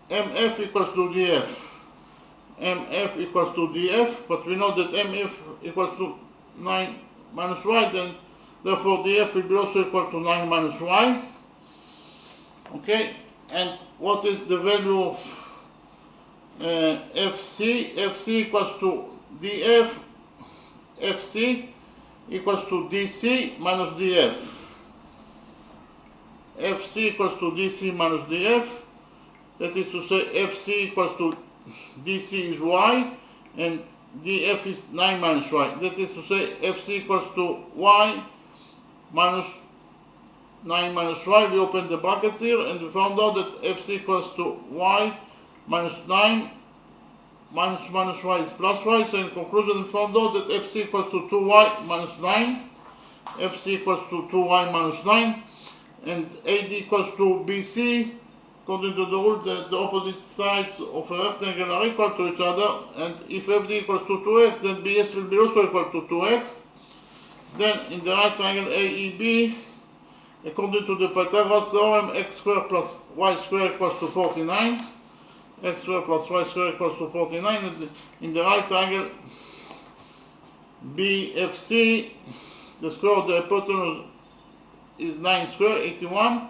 MF equals to DF. MF equals to DF, but we know that MF equals to 9 minus Y, then therefore DF will be also equal to 9 minus Y. Okay, and what is the value of FC? FC equals to DF, FC equals to DC minus DF. FC equals to DC minus DF, that is to say FC equals to DC is Y and DF is 9 minus Y. That is to say FC equals to Y minus 9 minus Y. We opened the brackets here and we found out that FC equals to Y minus 9 minus Y is plus Y. So in conclusion we found out that FC equals to 2Y minus 9. FC equals to 2Y minus 9 and AD equals to BC. According to the rule, the opposite sides of a rectangle are equal to each other, and if FD equals to 2x, then BS will be also equal to 2x. Then in the right triangle AEB, according to the Pythagoras theorem, x squared plus y squared equals to 49. X squared plus y squared equals to 49. And in the right triangle BFC, the square of the hypotenuse is 9 squared, 81.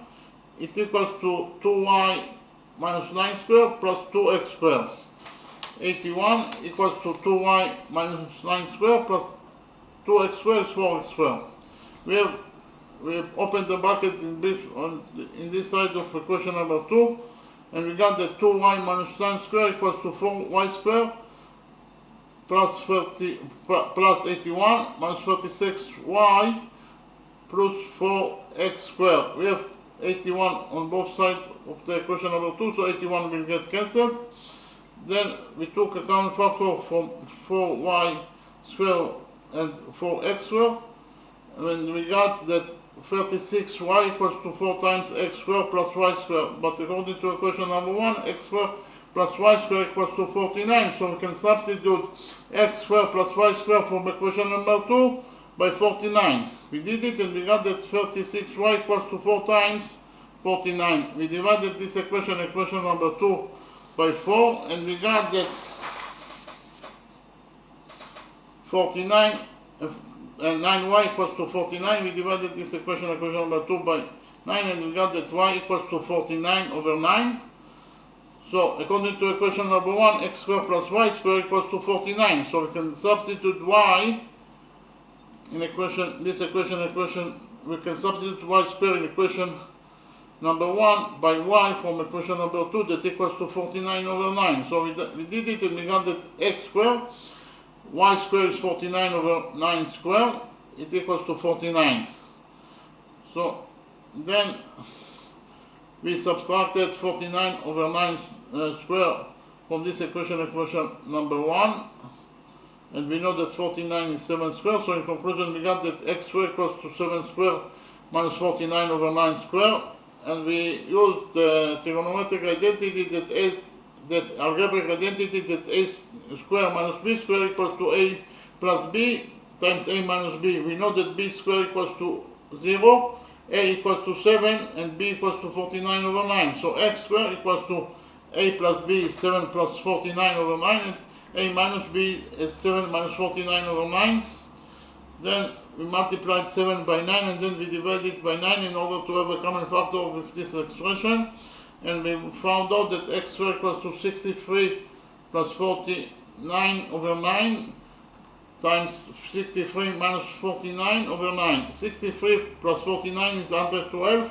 It equals to 2y minus 9 squared plus 2x squared. 81 equals to 2y minus 9 squared plus 2x squared is 4x squared. We have opened the bracket in this side of equation number 2, and we got that 2y minus 9 squared equals to 4y squared plus 81 minus 36y plus 4x squared. We have 81 on both sides of the equation number 2, so 81 will get cancelled. Then we took a common factor from 4y squared and 4x squared, and we got that 36y equals to 4 times x squared plus y squared. But according to equation number 1, x squared plus y squared equals to 49, so we can substitute x squared plus y squared from equation number 2 by 49. We did it and we got that 36y equals to 4 times 49. We divided this equation number 2 by 4, and we got that 49 and 9y equals to 49. We divided this equation number 2 by 9, and we got that y equals to 49 over 9. So according to equation number 1, x squared plus y squared equals to 49. So we can substitute y in this equation, we can substitute y squared in equation number 1 by y from equation number 2 that equals to 49 over 9. So we did it and we got that x squared, y squared is 49 over 9 squared, it equals to 49. So then we subtracted 49 over 9 squared from this equation number 1. And we know that 49 is 7 squared, so in conclusion we got that x squared equals to 7 squared minus 49 over 9 squared, and we used the trigonometric identity that algebraic identity that a squared minus b squared equals to a plus b times a minus b. We know that b squared equals to 0, a equals to 7, and b equals to 49 over 9. So x squared equals to a plus b is 7 plus 49 over 9, and a minus b is 7 minus 49 over 9. Then we multiplied 7 by 9 and then we divided it by 9 in order to have a common factor with this expression. And we found out that x squared equals to 63 plus 49 over 9 times 63 minus 49 over 9. 63 plus 49 is 112.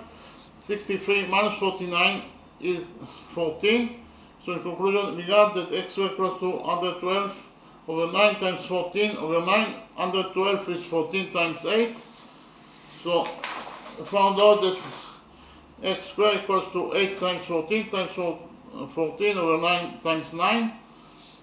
63 minus 49 is 14. So in conclusion, we got that x squared equals to 112 over 9 times 14 over 9. 112 is 14 times 8. So we found out that x squared equals to 8 times 14 times 14 over 9 times 9.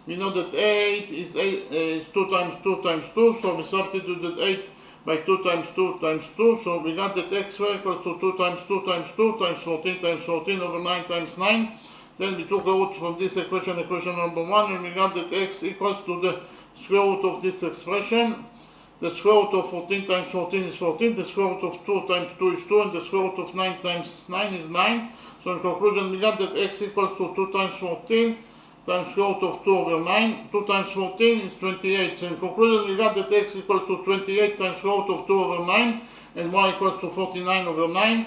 We know that 8 is 2 times 2 times 2, so we substituted 8 by 2 times 2 times 2, so we got that x squared equals to 2 times 2 times 2 times 14 over 9 times 9. Then we took out from this equation number 1, and we got that x equals to the square root of this expression. The square root of 14 times 14 is 14, the square root of 2 times 2 is 2, and the square root of 9 times 9 is 9. So in conclusion, we got that x equals to 2 times 14 times square root of 2 over 9. 2 times 14 is 28. So in conclusion, we got that x equals to 28 times square root of 2 over 9, and y equals to 49 over 9.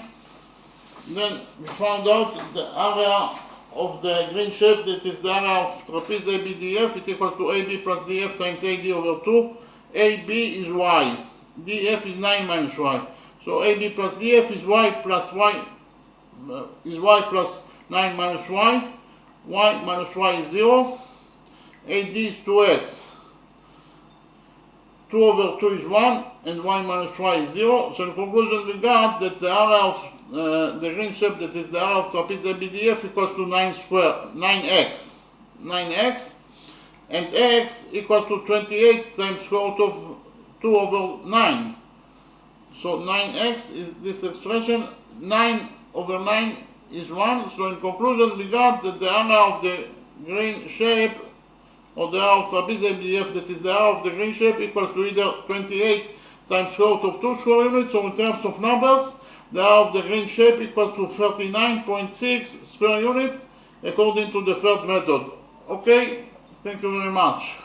Then we found out the area of the green shape, that is the area of trapeze ABDF, it equals to AB plus DF times AD over 2. AB is y, DF is 9 minus y. So AB plus DF is y plus 9 minus y. Y minus y is 0. AD is 2x. 2 over 2 is 1, and y minus y is 0. So in conclusion, we got that the area of the green shape, that is the area of trapeze ABDF, equals to 9x. 9x. And x equals to 28 times square root of 2 over 9. So 9x is this expression. 9 over 9 is 1. So in conclusion, we got that the area of the green shape, or the area of trapeze ABDF, that is the area of the green shape, equals to either 28 times square root of 2 square units. So in terms of numbers, the area of the green shape equals to 39.6 square units according to the third method. Okay, thank you very much.